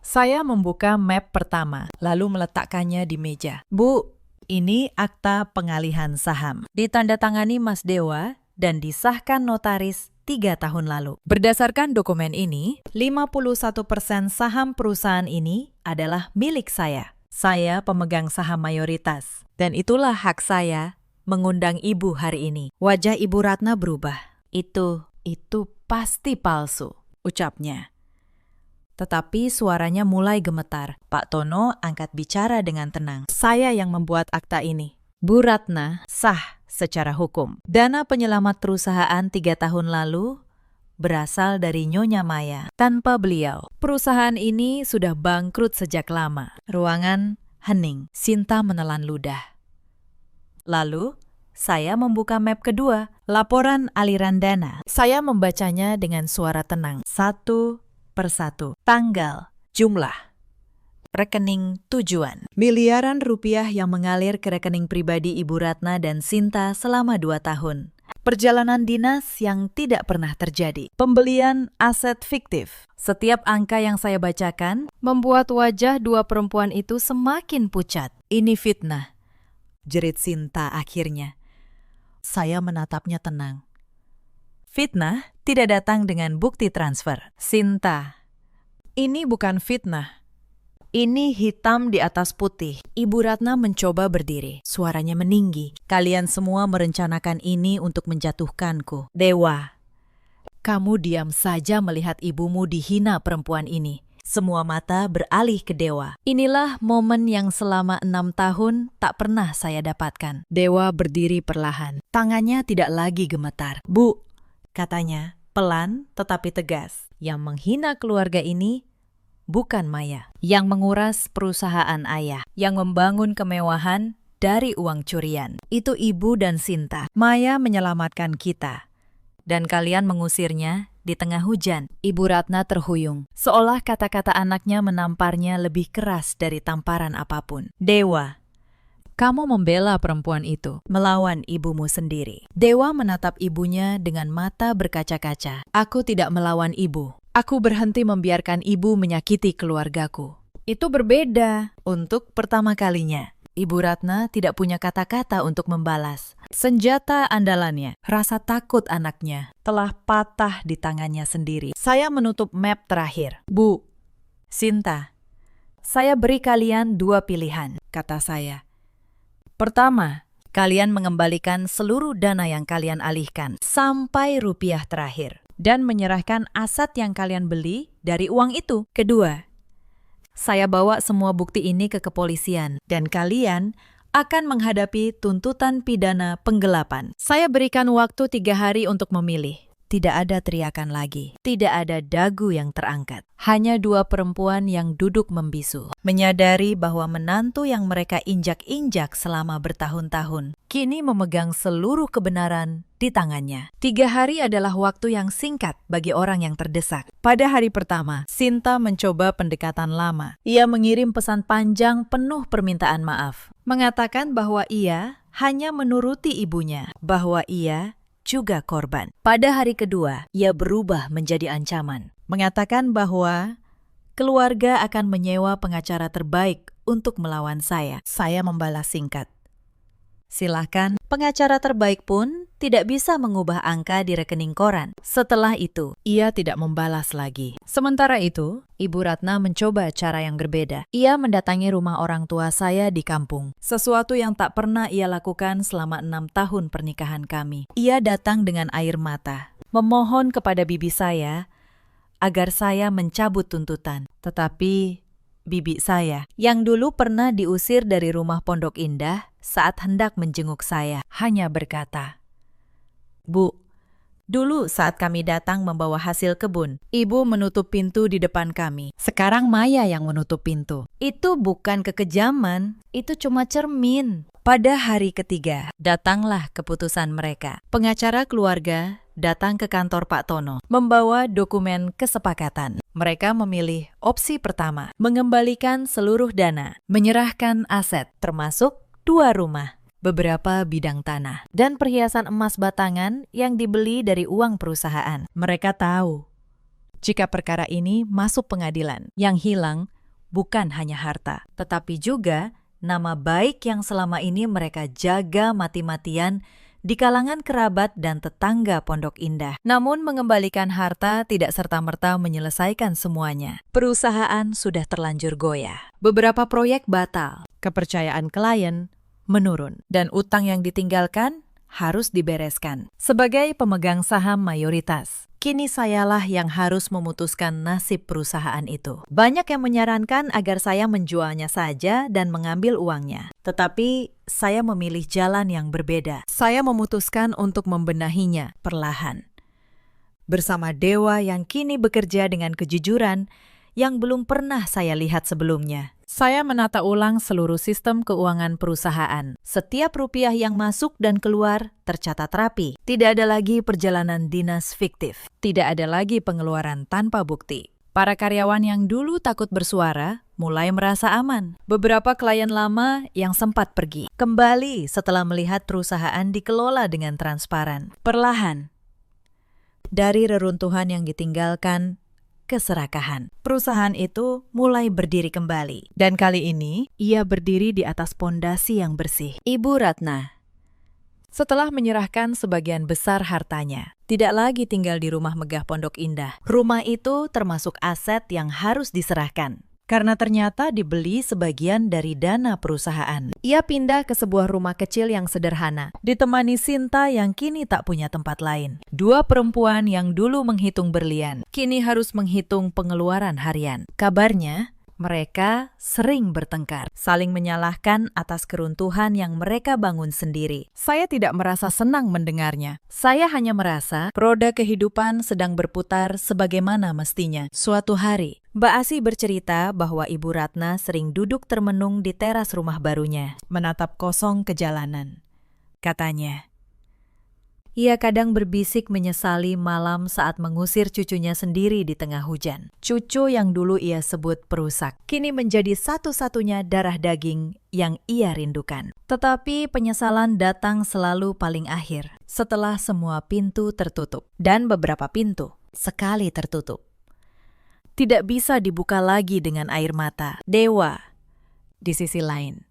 Saya membuka map pertama, lalu meletakkannya di meja. Bu, Ini akta pengalihan saham. Ditandatangani Mas Dewa dan disahkan notaris 3 tahun lalu. Berdasarkan dokumen ini, 51% saham perusahaan ini adalah milik saya. Saya pemegang saham mayoritas. Dan itulah hak saya mengundang ibu hari ini. Wajah Ibu Ratna berubah. Itu pasti palsu, ucapnya. Tetapi suaranya mulai gemetar. Pak Tono angkat bicara dengan tenang. Saya yang membuat akta ini. Bu Ratna sah secara hukum. Dana penyelamat perusahaan 3 tahun lalu berasal dari Nyonya Maya. Tanpa beliau, perusahaan ini sudah bangkrut sejak lama. Ruangan hening. Sinta menelan ludah. Lalu, saya membuka map kedua, laporan aliran dana. Saya membacanya dengan suara tenang. Satu persatu. Tanggal, jumlah, rekening tujuan. Miliaran rupiah yang mengalir ke rekening pribadi Ibu Ratna dan Sinta selama 2 tahun. Perjalanan dinas yang tidak pernah terjadi. Pembelian aset fiktif. Setiap angka yang saya bacakan membuat wajah 2 perempuan itu semakin pucat. Ini fitnah, jerit Sinta akhirnya. Saya menatapnya tenang. Fitnah tidak datang dengan bukti transfer. Sinta, ini bukan fitnah. Ini hitam di atas putih. Ibu Ratna mencoba berdiri. Suaranya meninggi. Kalian semua merencanakan ini untuk menjatuhkanku. Dewa, kamu diam saja melihat ibumu dihina perempuan ini. Semua mata beralih ke Dewa. Inilah momen yang selama 6 tahun tak pernah saya dapatkan. Dewa berdiri perlahan. Tangannya tidak lagi gemetar. Bu, katanya, pelan tetapi tegas. Yang menghina keluarga ini bukan Maya. Yang menguras perusahaan ayah. Yang membangun kemewahan dari uang curian. Itu Ibu dan Sinta. Maya menyelamatkan kita. Dan kalian mengusirnya di tengah hujan. Ibu Ratna terhuyung. Seolah kata-kata anaknya menamparnya lebih keras dari tamparan apapun. Dewa, kamu membela perempuan itu, melawan ibumu sendiri. Dewa menatap ibunya dengan mata berkaca-kaca. Aku tidak melawan ibu. Aku berhenti membiarkan ibu menyakiti keluargaku. Itu berbeda. Untuk pertama kalinya, Ibu Ratna tidak punya kata-kata untuk membalas. Senjata andalannya, rasa takut anaknya, telah patah di tangannya sendiri. Saya menutup map terakhir. Bu, Sinta, saya beri kalian 2 pilihan, kata saya. Pertama, kalian mengembalikan seluruh dana yang kalian alihkan sampai rupiah terakhir dan menyerahkan aset yang kalian beli dari uang itu. Kedua, saya bawa semua bukti ini ke kepolisian dan kalian akan menghadapi tuntutan pidana penggelapan. Saya berikan waktu 3 hari untuk memilih. Tidak ada teriakan lagi. Tidak ada dagu yang terangkat. Hanya 2 perempuan yang duduk membisu. Menyadari bahwa menantu yang mereka injak-injak selama bertahun-tahun kini memegang seluruh kebenaran di tangannya. 3 hari adalah waktu yang singkat bagi orang yang terdesak. Pada hari pertama, Sinta mencoba pendekatan lama. Ia mengirim pesan panjang penuh permintaan maaf. Mengatakan bahwa ia hanya menuruti ibunya. Bahwa ia juga korban. Pada hari kedua, ia berubah menjadi ancaman. Mengatakan bahwa keluarga akan menyewa pengacara terbaik untuk melawan saya. Saya membalas singkat. Silakan, pengacara terbaik pun tidak bisa mengubah angka di rekening koran. Setelah itu, ia tidak membalas lagi. Sementara itu, Ibu Ratna mencoba cara yang berbeda. Ia mendatangi rumah orang tua saya di kampung. Sesuatu yang tak pernah ia lakukan selama 6 tahun pernikahan kami. Ia datang dengan air mata, memohon kepada bibi saya agar saya mencabut tuntutan. Tetapi bibi saya, yang dulu pernah diusir dari rumah Pondok Indah saat hendak menjenguk saya, hanya berkata, Bu, dulu saat kami datang membawa hasil kebun, Ibu menutup pintu di depan kami. Sekarang Maya yang menutup pintu. Itu bukan kekejaman, itu cuma cermin. Pada hari ketiga, datanglah keputusan mereka. Pengacara keluarga datang ke kantor Pak Tono, membawa dokumen kesepakatan. Mereka memilih opsi pertama, mengembalikan seluruh dana, menyerahkan aset, termasuk 2 rumah, beberapa bidang tanah, dan perhiasan emas batangan yang dibeli dari uang perusahaan. Mereka tahu, jika perkara ini masuk pengadilan, yang hilang bukan hanya harta, tetapi juga nama baik yang selama ini mereka jaga mati-matian di kalangan kerabat dan tetangga Pondok Indah. Namun mengembalikan harta tidak serta-merta menyelesaikan semuanya. Perusahaan sudah terlanjur goyah. Beberapa proyek batal, kepercayaan klien menurun, dan utang yang ditinggalkan harus dibereskan. Sebagai pemegang saham mayoritas, kini sayalah yang harus memutuskan nasib perusahaan itu. Banyak yang menyarankan agar saya menjualnya saja dan mengambil uangnya. Tetapi saya memilih jalan yang berbeda. Saya memutuskan untuk membenahinya perlahan. Bersama dewa yang kini bekerja dengan kejujuran yang belum pernah saya lihat sebelumnya. Saya menata ulang seluruh sistem keuangan perusahaan. Setiap rupiah yang masuk dan keluar tercatat rapi. Tidak ada lagi perjalanan dinas fiktif. Tidak ada lagi pengeluaran tanpa bukti. Para karyawan yang dulu takut bersuara mulai merasa aman. Beberapa klien lama yang sempat pergi kembali setelah melihat perusahaan dikelola dengan transparan. Perlahan, dari reruntuhan yang ditinggalkan, keserakahan. Perusahaan itu mulai berdiri kembali. Dan kali ini, ia berdiri di atas pondasi yang bersih. Ibu Ratna, setelah menyerahkan sebagian besar hartanya, tidak lagi tinggal di rumah megah Pondok Indah. Rumah itu termasuk aset yang harus diserahkan. Karena ternyata dibeli sebagian dari dana perusahaan. Ia pindah ke sebuah rumah kecil yang sederhana, ditemani Sinta yang kini tak punya tempat lain. Dua perempuan yang dulu menghitung berlian, kini harus menghitung pengeluaran harian. Kabarnya, mereka sering bertengkar, saling menyalahkan atas keruntuhan yang mereka bangun sendiri. Saya tidak merasa senang mendengarnya. Saya hanya merasa roda kehidupan sedang berputar sebagaimana mestinya. Suatu hari, Mbak Asi bercerita bahwa Ibu Ratna sering duduk termenung di teras rumah barunya, menatap kosong ke jalanan. Katanya, ia kadang berbisik menyesali malam saat mengusir cucunya sendiri di tengah hujan. Cucu yang dulu ia sebut perusak, kini menjadi satu-satunya darah daging yang ia rindukan. Tetapi penyesalan datang selalu paling akhir, setelah semua pintu tertutup. Dan beberapa pintu, sekali tertutup, tidak bisa dibuka lagi dengan air mata. Dewa, di sisi lain,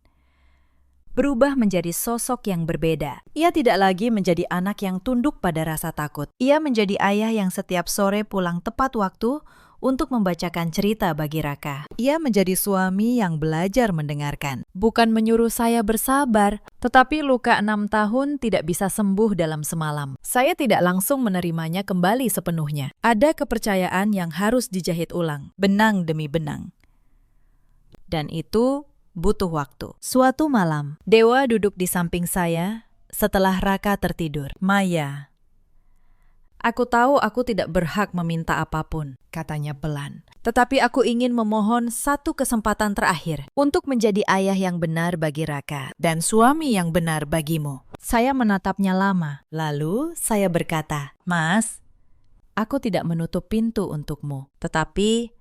berubah menjadi sosok yang berbeda. Ia tidak lagi menjadi anak yang tunduk pada rasa takut. Ia menjadi ayah yang setiap sore pulang tepat waktu untuk membacakan cerita bagi Raka. Ia menjadi suami yang belajar mendengarkan. Bukan menyuruh saya bersabar, tetapi luka 6 tahun tidak bisa sembuh dalam semalam. Saya tidak langsung menerimanya kembali sepenuhnya. Ada kepercayaan yang harus dijahit ulang, benang demi benang. Dan itu butuh waktu. Suatu malam, Dewa duduk di samping saya setelah Raka tertidur. Maya, aku tahu aku tidak berhak meminta apapun, katanya pelan. Tetapi aku ingin memohon satu kesempatan terakhir untuk menjadi ayah yang benar bagi Raka dan suami yang benar bagimu. Saya menatapnya lama, lalu saya berkata, Mas, aku tidak menutup pintu untukmu, tetapi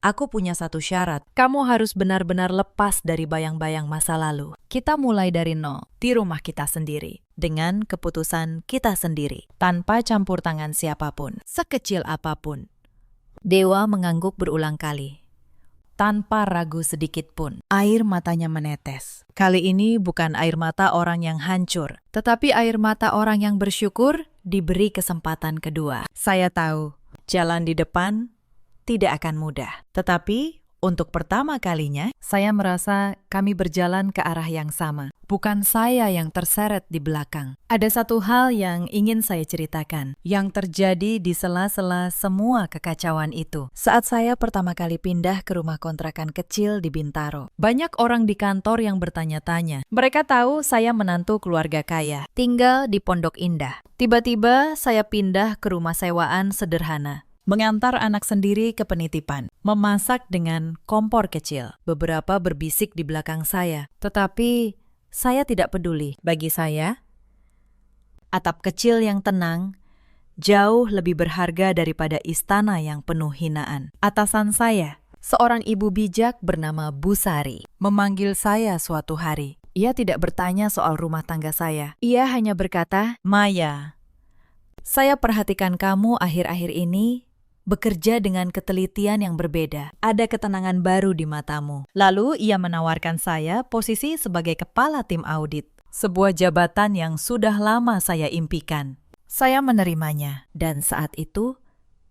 aku punya satu syarat. Kamu harus benar-benar lepas dari bayang-bayang masa lalu. Kita mulai dari nol, di rumah kita sendiri, dengan keputusan kita sendiri, tanpa campur tangan siapapun, sekecil apapun. Dewa mengangguk berulang kali, tanpa ragu sedikit pun. Air matanya menetes. Kali ini bukan air mata orang yang hancur, tetapi air mata orang yang bersyukur diberi kesempatan kedua. Saya tahu, jalan di depan tidak akan mudah. Tetapi, untuk pertama kalinya, saya merasa kami berjalan ke arah yang sama. Bukan saya yang terseret di belakang. Ada satu hal yang ingin saya ceritakan, yang terjadi di sela-sela semua kekacauan itu. Saat saya pertama kali pindah ke rumah kontrakan kecil di Bintaro, banyak orang di kantor yang bertanya-tanya. Mereka tahu saya menantu keluarga kaya, tinggal di Pondok Indah. Tiba-tiba saya pindah ke rumah sewaan sederhana, mengantar anak sendiri ke penitipan, memasak dengan kompor kecil. Beberapa berbisik di belakang saya, tetapi saya tidak peduli. Bagi saya, atap kecil yang tenang jauh lebih berharga daripada istana yang penuh hinaan. Atasan saya, seorang ibu bijak bernama Bu Sari, memanggil saya suatu hari. Ia tidak bertanya soal rumah tangga saya. Ia hanya berkata, Maya, saya perhatikan kamu akhir-akhir ini bekerja dengan ketelitian yang berbeda. Ada ketenangan baru di matamu. Lalu ia menawarkan saya posisi sebagai kepala tim audit, sebuah jabatan yang sudah lama saya impikan. Saya menerimanya, dan saat itu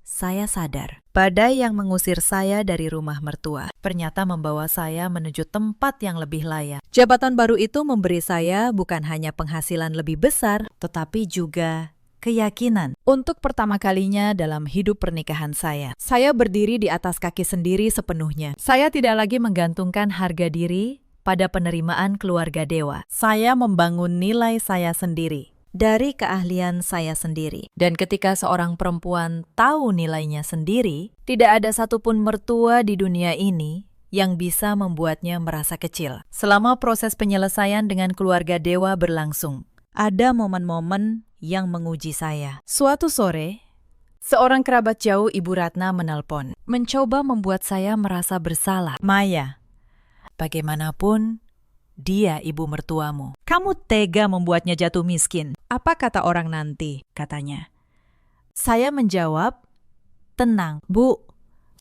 saya sadar, badai yang mengusir saya dari rumah mertua ternyata membawa saya menuju tempat yang lebih layak. Jabatan baru itu memberi saya bukan hanya penghasilan lebih besar, tetapi juga keyakinan. Untuk pertama kalinya dalam hidup pernikahan saya berdiri di atas kaki sendiri sepenuhnya. Saya tidak lagi menggantungkan harga diri pada penerimaan keluarga dewa. Saya membangun nilai saya sendiri dari keahlian saya sendiri. Dan ketika seorang perempuan tahu nilainya sendiri, tidak ada satupun mertua di dunia ini yang bisa membuatnya merasa kecil. Selama proses penyelesaian dengan keluarga dewa berlangsung, ada momen-momen yang menguji saya. Suatu sore, seorang kerabat jauh Ibu Ratna menelpon, mencoba membuat saya merasa bersalah. Maya, bagaimanapun dia ibu mertuamu. Kamu tega membuatnya jatuh miskin. Apa kata orang nanti? Katanya. Saya menjawab, tenang, Bu.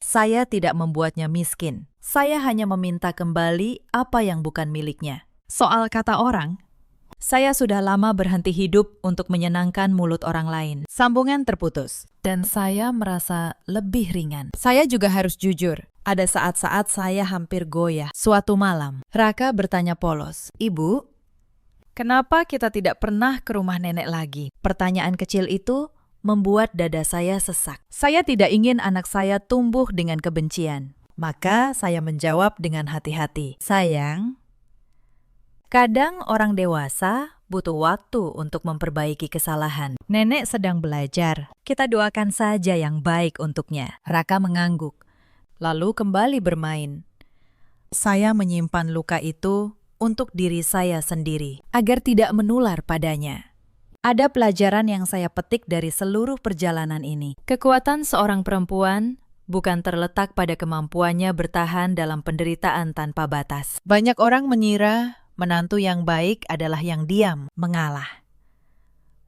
Saya tidak membuatnya miskin. Saya hanya meminta kembali apa yang bukan miliknya. Soal kata orang, saya sudah lama berhenti hidup untuk menyenangkan mulut orang lain. Sambungan terputus, dan saya merasa lebih ringan. Saya juga harus jujur. Ada saat-saat saya hampir goyah. Suatu malam, Raka bertanya polos, "Ibu, kenapa kita tidak pernah ke rumah nenek lagi?" Pertanyaan kecil itu membuat dada saya sesak. Saya tidak ingin anak saya tumbuh dengan kebencian. Maka saya menjawab dengan hati-hati, "Sayang, kadang orang dewasa butuh waktu untuk memperbaiki kesalahan. Nenek sedang belajar. Kita doakan saja yang baik untuknya." Raka mengangguk, lalu kembali bermain. Saya menyimpan luka itu untuk diri saya sendiri, agar tidak menular padanya. Ada pelajaran yang saya petik dari seluruh perjalanan ini. Kekuatan seorang perempuan bukan terletak pada kemampuannya bertahan dalam penderitaan tanpa batas. Banyak orang mengira menantu yang baik adalah yang diam, mengalah,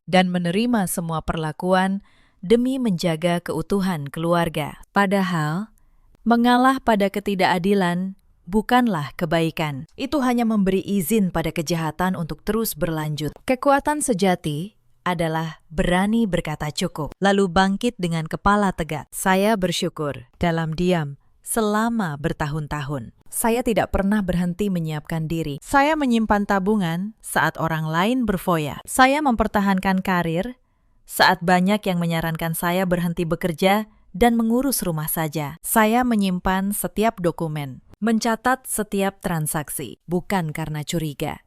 dan menerima semua perlakuan demi menjaga keutuhan keluarga. Padahal, mengalah pada ketidakadilan bukanlah kebaikan. Itu hanya memberi izin pada kejahatan untuk terus berlanjut. Kekuatan sejati adalah berani berkata cukup, lalu bangkit dengan kepala tegak. Saya bersyukur dalam diam selama bertahun-tahun. Saya tidak pernah berhenti menyiapkan diri. Saya menyimpan tabungan saat orang lain berfoya. Saya mempertahankan karir saat banyak yang menyarankan saya berhenti bekerja dan mengurus rumah saja. Saya menyimpan setiap dokumen, mencatat setiap transaksi, bukan karena curiga,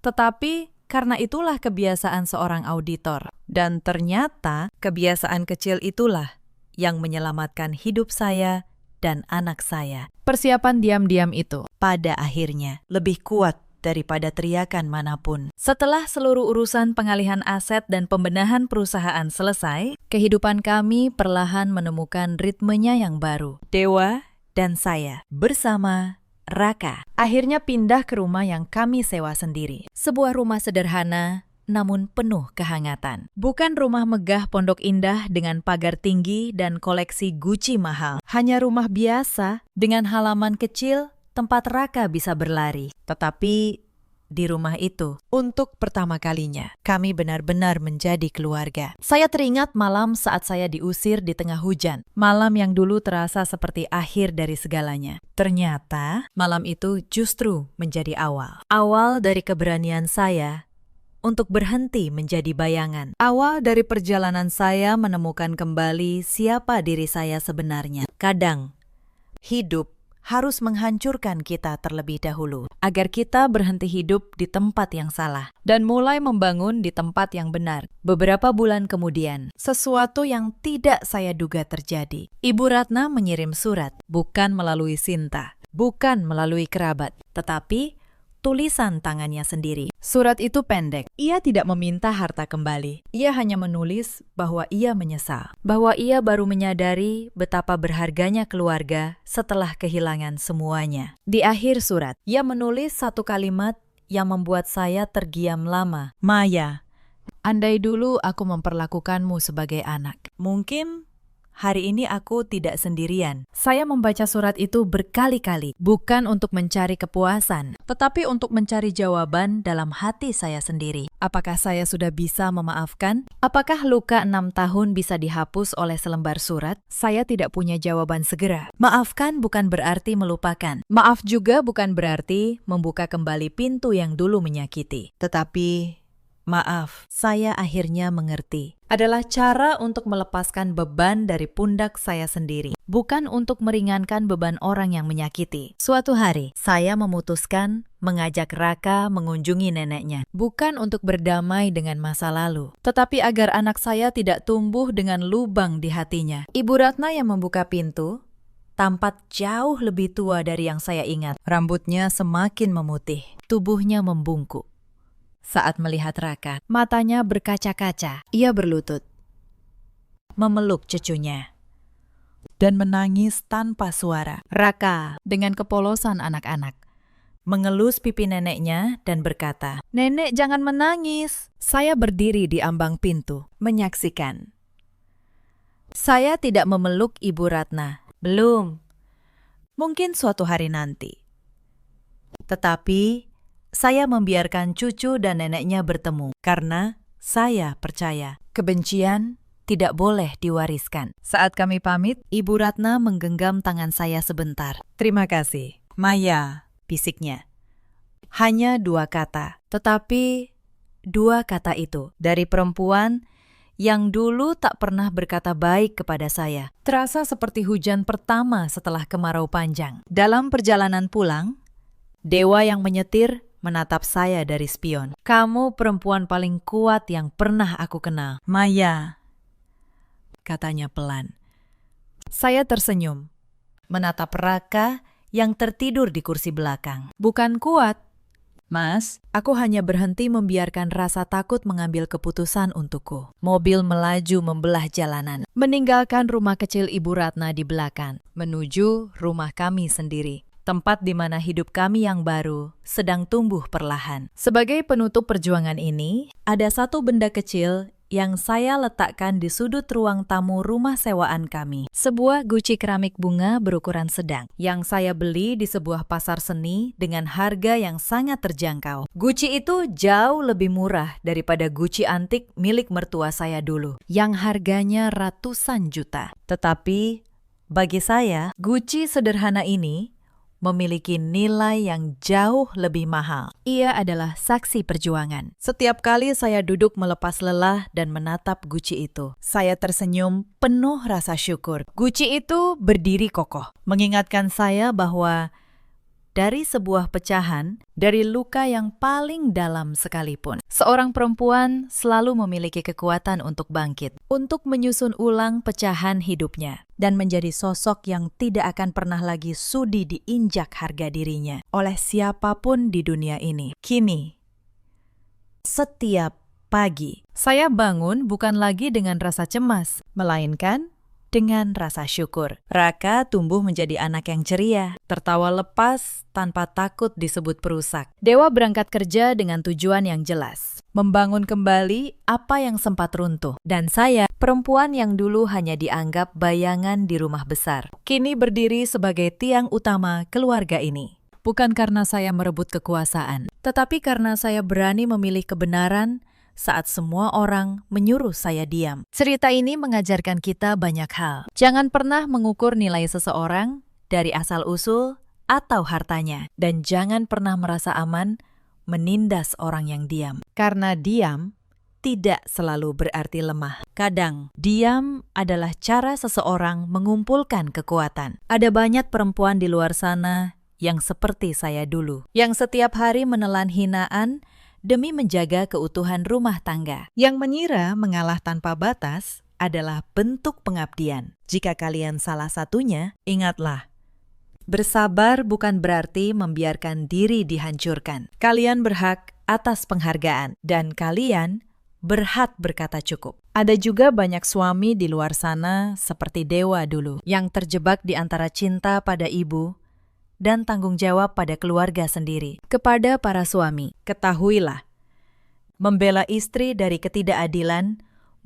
tetapi karena itulah kebiasaan seorang auditor. Dan ternyata kebiasaan kecil itulah yang menyelamatkan hidup saya dan anak saya. Persiapan diam-diam itu pada akhirnya lebih kuat daripada teriakan manapun. Setelah seluruh urusan pengalihan aset dan pembenahan perusahaan selesai, kehidupan kami perlahan menemukan ritmenya yang baru. Dewa dan saya bersama Raka akhirnya pindah ke rumah yang kami sewa sendiri. Sebuah rumah sederhana namun penuh kehangatan. Bukan rumah megah pondok indah dengan pagar tinggi dan koleksi Gucci mahal. Hanya rumah biasa dengan halaman kecil tempat Raka bisa berlari. Tetapi di rumah itu, untuk pertama kalinya, kami benar-benar menjadi keluarga. Saya teringat malam saat saya diusir di tengah hujan. Malam yang dulu terasa seperti akhir dari segalanya. Ternyata, malam itu justru menjadi awal. Awal dari keberanian saya untuk berhenti menjadi bayangan. Awal dari perjalanan saya menemukan kembali siapa diri saya sebenarnya. Kadang, hidup harus menghancurkan kita terlebih dahulu, agar kita berhenti hidup di tempat yang salah dan mulai membangun di tempat yang benar. Beberapa bulan kemudian, sesuatu yang tidak saya duga terjadi. Ibu Ratna mengirim surat, bukan melalui Sinta, bukan melalui kerabat, tetapi tulisan tangannya sendiri. Surat itu pendek. Ia tidak meminta harta kembali. Ia hanya menulis bahwa ia menyesal. Bahwa ia baru menyadari betapa berharganya keluarga setelah kehilangan semuanya. Di akhir surat, ia menulis satu kalimat yang membuat saya tergiam lama. Maya, andai dulu aku memperlakukanmu sebagai anak, mungkin hari ini aku tidak sendirian. Saya membaca surat itu berkali-kali, bukan untuk mencari kepuasan, tetapi untuk mencari jawaban dalam hati saya sendiri. Apakah saya sudah bisa memaafkan? Apakah luka 6 tahun bisa dihapus oleh selembar surat? Saya tidak punya jawaban segera. Maafkan bukan berarti melupakan. Maaf juga bukan berarti membuka kembali pintu yang dulu menyakiti. Tetapi maaf, saya akhirnya mengerti. Adalah cara untuk melepaskan beban dari pundak saya sendiri, bukan untuk meringankan beban orang yang menyakiti. Suatu hari, saya memutuskan mengajak Raka mengunjungi neneknya, bukan untuk berdamai dengan masa lalu, tetapi agar anak saya tidak tumbuh dengan lubang di hatinya. Ibu Ratna yang membuka pintu tampak jauh lebih tua dari yang saya ingat. Rambutnya semakin memutih, tubuhnya membungkuk. Saat melihat Raka, matanya berkaca-kaca. Ia berlutut, memeluk cucunya, dan menangis tanpa suara. Raka, dengan kepolosan anak-anak, mengelus pipi neneknya dan berkata, "Nenek, jangan menangis." Saya berdiri di ambang pintu, menyaksikan. Saya tidak memeluk Ibu Ratna. Belum. Mungkin suatu hari nanti. Tetapi saya membiarkan cucu dan neneknya bertemu karena saya percaya kebencian tidak boleh diwariskan. Saat kami pamit, Ibu Ratna menggenggam tangan saya sebentar. "Terima kasih, Maya," bisiknya. Hanya 2 kata, tetapi 2 kata itu dari perempuan yang dulu tak pernah berkata baik kepada saya. Terasa seperti hujan pertama setelah kemarau panjang. Dalam perjalanan pulang, Dewa yang menyetir menatap saya dari spion. "Kamu perempuan paling kuat yang pernah aku kenal, Maya," katanya pelan. Saya tersenyum, menatap Raka yang tertidur di kursi belakang. "Bukan kuat, Mas, aku hanya berhenti membiarkan rasa takut mengambil keputusan untukku." Mobil melaju membelah jalanan, meninggalkan rumah kecil Ibu Ratna di belakang, menuju rumah kami sendiri. Tempat di mana hidup kami yang baru sedang tumbuh perlahan. Sebagai penutup perjuangan ini, ada satu benda kecil yang saya letakkan di sudut ruang tamu rumah sewaan kami. Sebuah guci keramik bunga berukuran sedang, yang saya beli di sebuah pasar seni dengan harga yang sangat terjangkau. Guci itu jauh lebih murah daripada guci antik milik mertua saya dulu, yang harganya ratusan juta. Tetapi, bagi saya, guci sederhana ini memiliki nilai yang jauh lebih mahal. Ia adalah saksi perjuangan. Setiap kali saya duduk melepas lelah dan menatap guci itu, saya tersenyum penuh rasa syukur. Guci itu berdiri kokoh, mengingatkan saya bahwa dari sebuah pecahan, dari luka yang paling dalam sekalipun, seorang perempuan selalu memiliki kekuatan untuk bangkit, untuk menyusun ulang pecahan hidupnya, dan menjadi sosok yang tidak akan pernah lagi sudi diinjak harga dirinya oleh siapapun di dunia ini. Kini, setiap pagi, saya bangun bukan lagi dengan rasa cemas, melainkan dengan rasa syukur. Raka tumbuh menjadi anak yang ceria, tertawa lepas tanpa takut disebut perusak. Dewa berangkat kerja dengan tujuan yang jelas, membangun kembali apa yang sempat runtuh. Dan saya, perempuan yang dulu hanya dianggap bayangan di rumah besar, kini berdiri sebagai tiang utama keluarga ini. Bukan karena saya merebut kekuasaan, tetapi karena saya berani memilih kebenaran saat semua orang menyuruh saya diam. Cerita ini mengajarkan kita banyak hal. Jangan pernah mengukur nilai seseorang dari asal-usul atau hartanya. Dan jangan pernah merasa aman menindas orang yang diam. Karena diam tidak selalu berarti lemah. Kadang, diam adalah cara seseorang mengumpulkan kekuatan. Ada banyak perempuan di luar sana yang seperti saya dulu, yang setiap hari menelan hinaan demi menjaga keutuhan rumah tangga, yang mengira mengalah tanpa batas adalah bentuk pengabdian. Jika kalian salah satunya, ingatlah, bersabar bukan berarti membiarkan diri dihancurkan. Kalian berhak atas penghargaan, dan kalian berhak berkata cukup. Ada juga banyak suami di luar sana seperti Dewa dulu, yang terjebak di antara cinta pada ibu dan tanggung jawab pada keluarga sendiri. Kepada para suami, ketahuilah, membela istri dari ketidakadilan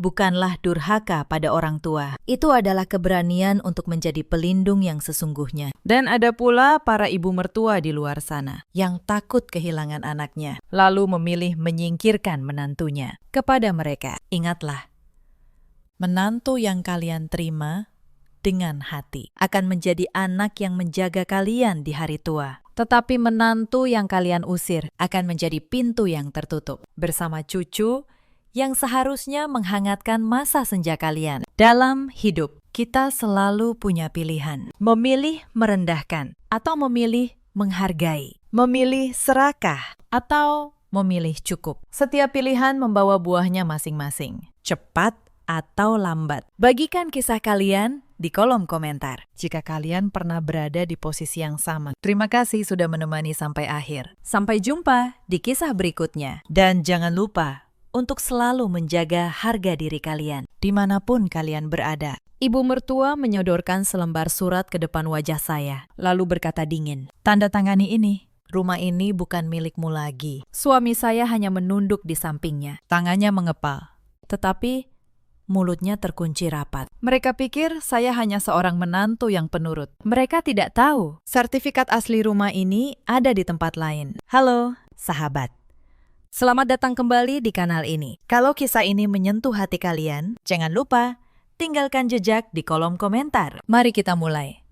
bukanlah durhaka pada orang tua. Itu adalah keberanian untuk menjadi pelindung yang sesungguhnya. Dan ada pula para ibu mertua di luar sana yang takut kehilangan anaknya, lalu memilih menyingkirkan menantunya. Kepada mereka, ingatlah, menantu yang kalian terima dengan hati akan menjadi anak yang menjaga kalian di hari tua. Tetapi menantu yang kalian usir akan menjadi pintu yang tertutup bersama cucu yang seharusnya menghangatkan masa senja kalian. Dalam hidup, kita selalu punya pilihan. Memilih merendahkan atau memilih menghargai. Memilih serakah atau memilih cukup. Setiap pilihan membawa buahnya masing-masing. Cepat atau lambat. Bagikan kisah kalian di kolom komentar jika kalian pernah berada di posisi yang sama. Terima kasih sudah menemani sampai akhir. Sampai jumpa di kisah berikutnya. Dan jangan lupa untuk selalu menjaga harga diri kalian dimanapun kalian berada. Ibu mertua menyodorkan selembar surat ke depan wajah saya, lalu berkata dingin, "Tanda tangani ini. Rumah ini bukan milikmu lagi." Suami saya hanya menunduk di sampingnya. Tangannya mengepal, tetapi mulutnya terkunci rapat. Mereka pikir saya hanya seorang menantu yang penurut. Mereka tidak tahu sertifikat asli rumah ini ada di tempat lain. Halo, sahabat. Selamat datang kembali di kanal ini. Kalau kisah ini menyentuh hati kalian, jangan lupa tinggalkan jejak di kolom komentar. Mari kita mulai.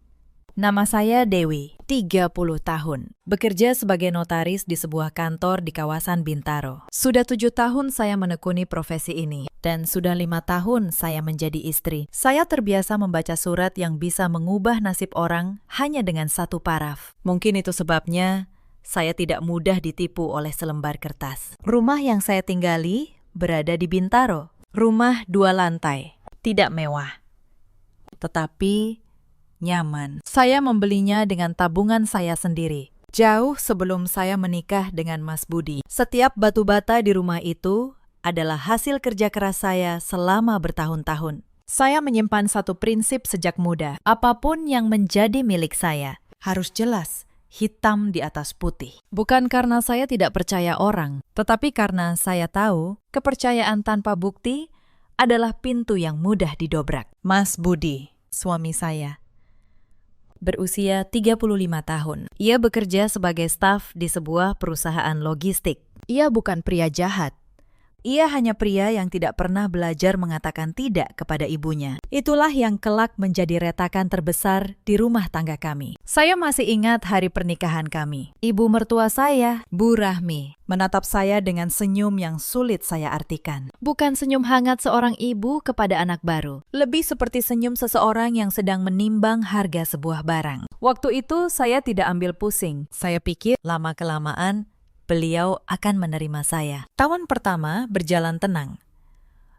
Nama saya Dewi, 30 tahun. Bekerja sebagai notaris di sebuah kantor di kawasan Bintaro. Sudah 7 tahun saya menekuni profesi ini. Dan sudah 5 tahun saya menjadi istri. Saya terbiasa membaca surat yang bisa mengubah nasib orang hanya dengan satu paraf. Mungkin itu sebabnya saya tidak mudah ditipu oleh selembar kertas. Rumah yang saya tinggali berada di Bintaro. Rumah 2 lantai, tidak mewah, tetapi nyaman. Saya membelinya dengan tabungan saya sendiri, jauh sebelum saya menikah dengan Mas Budi. Setiap batu bata di rumah itu adalah hasil kerja keras saya selama bertahun-tahun. Saya menyimpan satu prinsip sejak muda. Apapun yang menjadi milik saya harus jelas, hitam di atas putih. Bukan karena saya tidak percaya orang, tetapi karena saya tahu kepercayaan tanpa bukti adalah pintu yang mudah didobrak. Mas Budi, suami saya, berusia 35 tahun. Ia bekerja sebagai staf di sebuah perusahaan logistik. Ia bukan pria jahat. Ia hanya pria yang tidak pernah belajar mengatakan tidak kepada ibunya. Itulah yang kelak menjadi retakan terbesar di rumah tangga kami. Saya masih ingat hari pernikahan kami. Ibu mertua saya, Bu Rahmi, menatap saya dengan senyum yang sulit saya artikan. Bukan senyum hangat seorang ibu kepada anak baru. Lebih seperti senyum seseorang yang sedang menimbang harga sebuah barang. Waktu itu saya tidak ambil pusing. Saya pikir lama-kelamaan beliau akan menerima saya. Tahun pertama berjalan tenang.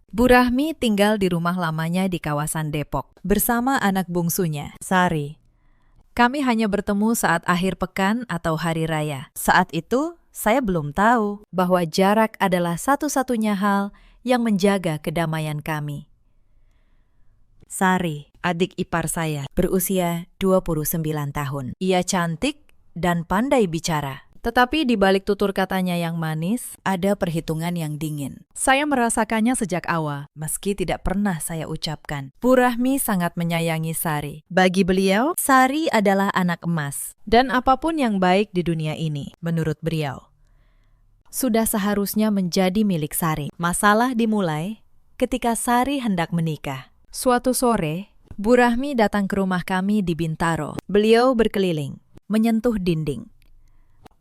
Bu Rahmi tinggal di rumah lamanya di kawasan Depok bersama anak bungsunya, Sari. Kami hanya bertemu saat akhir pekan atau hari raya. Saat itu, saya belum tahu bahwa jarak adalah satu-satunya hal yang menjaga kedamaian kami. Sari, adik ipar saya, berusia 29 tahun. Ia cantik dan pandai bicara. Tetapi di balik tutur katanya yang manis, ada perhitungan yang dingin. Saya merasakannya sejak awal, meski tidak pernah saya ucapkan. Bu Rahmi sangat menyayangi Sari. Bagi beliau, Sari adalah anak emas. Dan apapun yang baik di dunia ini, menurut beliau, sudah seharusnya menjadi milik Sari. Masalah dimulai ketika Sari hendak menikah. Suatu sore, Bu Rahmi datang ke rumah kami di Bintaro. Beliau berkeliling, menyentuh dinding,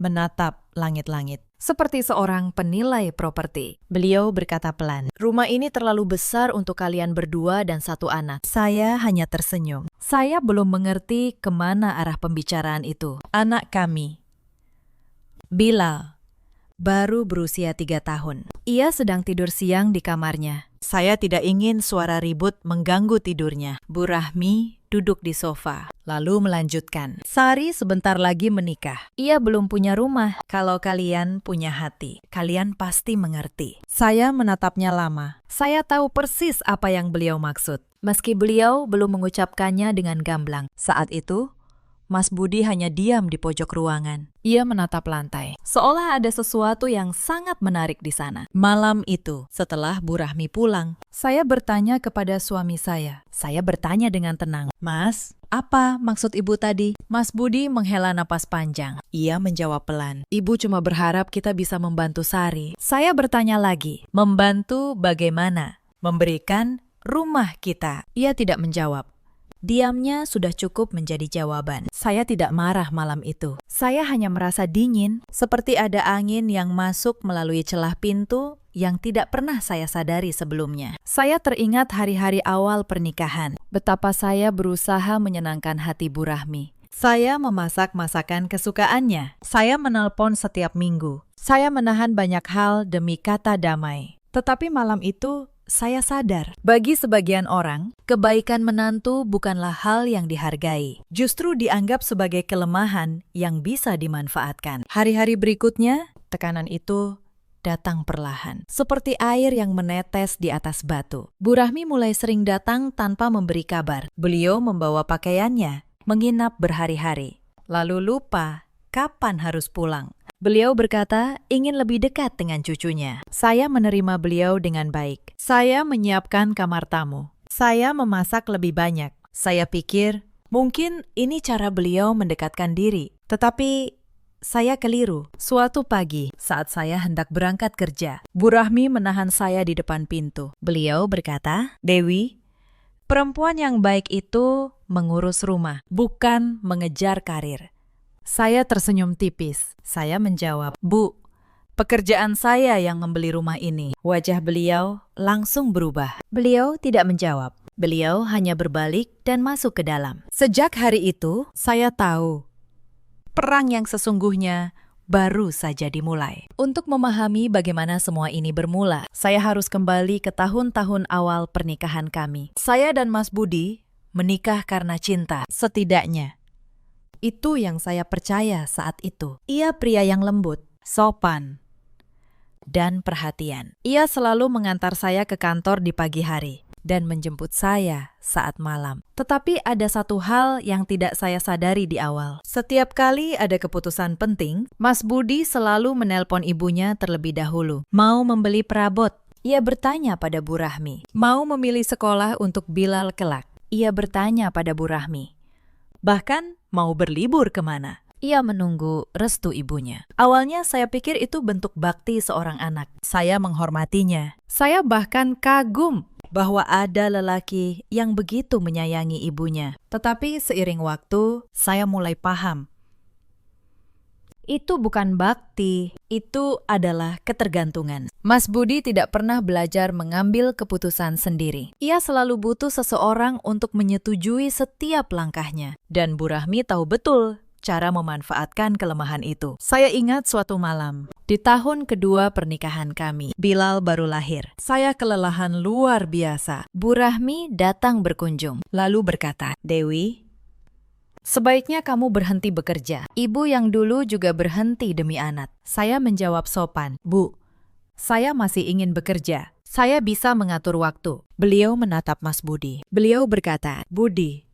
menatap langit-langit. Seperti seorang penilai properti. Beliau berkata pelan, "Rumah ini terlalu besar untuk kalian berdua dan satu anak." Saya hanya tersenyum. Saya belum mengerti kemana arah pembicaraan itu. Anak kami, Bilal, baru berusia 3 tahun. Ia sedang tidur siang di kamarnya. Saya tidak ingin suara ribut mengganggu tidurnya. Bu Rahmi duduk di sofa, lalu melanjutkan. Sari sebentar lagi menikah. Ia belum punya rumah. Kalau kalian punya hati, kalian pasti mengerti. Saya menatapnya lama. Saya tahu persis apa yang beliau maksud. Meski beliau belum mengucapkannya dengan gamblang. Saat itu, Mas Budi hanya diam di pojok ruangan. Ia menatap lantai, seolah ada sesuatu yang sangat menarik di sana. Malam itu, setelah Bu Rahmi pulang, saya bertanya kepada suami saya. Saya bertanya dengan tenang, "Mas, apa maksud ibu tadi?" Mas Budi menghela napas panjang. Ia menjawab pelan, "Ibu cuma berharap kita bisa membantu Sari." Saya bertanya lagi, "Membantu bagaimana?" "Memberikan rumah kita." Ia tidak menjawab. Diamnya sudah cukup menjadi jawaban. Saya tidak marah malam itu. Saya hanya merasa dingin, seperti ada angin yang masuk melalui celah pintu yang tidak pernah saya sadari sebelumnya. Saya teringat hari-hari awal pernikahan, betapa saya berusaha menyenangkan hati Bu Rahmi. Saya memasak masakan kesukaannya. Saya menelpon setiap minggu. Saya menahan banyak hal demi kata damai. Tetapi malam itu, saya sadar, bagi sebagian orang, kebaikan menantu bukanlah hal yang dihargai. Justru dianggap sebagai kelemahan yang bisa dimanfaatkan. Hari-hari berikutnya, tekanan itu datang perlahan. Seperti air yang menetes di atas batu. Bu Rahmi mulai sering datang tanpa memberi kabar. Beliau membawa pakaiannya, menginap berhari-hari. Lalu lupa kapan harus pulang. Beliau berkata ingin lebih dekat dengan cucunya. Saya menerima beliau dengan baik. Saya menyiapkan kamar tamu. Saya memasak lebih banyak. Saya pikir mungkin ini cara beliau mendekatkan diri. Tetapi saya keliru. Suatu pagi saat saya hendak berangkat kerja, Bu Rahmi menahan saya di depan pintu. Beliau berkata, "Dewi, perempuan yang baik itu mengurus rumah, bukan mengejar karir." Saya tersenyum tipis. Saya menjawab, "Bu, pekerjaan saya yang membeli rumah ini." Wajah beliau langsung berubah. Beliau tidak menjawab. Beliau hanya berbalik dan masuk ke dalam. Sejak hari itu, saya tahu perang yang sesungguhnya baru saja dimulai. Untuk memahami bagaimana semua ini bermula, saya harus kembali ke tahun-tahun awal pernikahan kami. Saya dan Mas Budi menikah karena cinta, setidaknya. Itu yang saya percaya saat itu. Ia pria yang lembut, sopan, dan perhatian. Ia selalu mengantar saya ke kantor di pagi hari dan menjemput saya saat malam. Tetapi ada satu hal yang tidak saya sadari di awal. Setiap kali ada keputusan penting, Mas Budi selalu menelpon ibunya terlebih dahulu. Mau membeli perabot? Ia bertanya pada Bu Rahmi. Mau memilih sekolah untuk Bilal kelak? Ia bertanya pada Bu Rahmi. Bahkan mau berlibur kemana? Ia menunggu restu ibunya. Awalnya saya pikir itu bentuk bakti seorang anak. Saya menghormatinya. Saya bahkan kagum bahwa ada lelaki yang begitu menyayangi ibunya. Tetapi seiring waktu, saya mulai paham. Itu bukan bakti, itu adalah ketergantungan. Mas Budi tidak pernah belajar mengambil keputusan sendiri. Ia selalu butuh seseorang untuk menyetujui setiap langkahnya. Dan Bu Rahmi tahu betul cara memanfaatkan kelemahan itu. Saya ingat suatu malam, di tahun kedua pernikahan kami, Bilal baru lahir. Saya kelelahan luar biasa. Bu Rahmi datang berkunjung, lalu berkata, "Dewi, sebaiknya kamu berhenti bekerja." Ibu yang dulu juga berhenti demi anak. Saya menjawab sopan, "Bu, saya masih ingin bekerja. Saya bisa mengatur waktu." Beliau menatap Mas Budi. Beliau berkata, "Budi,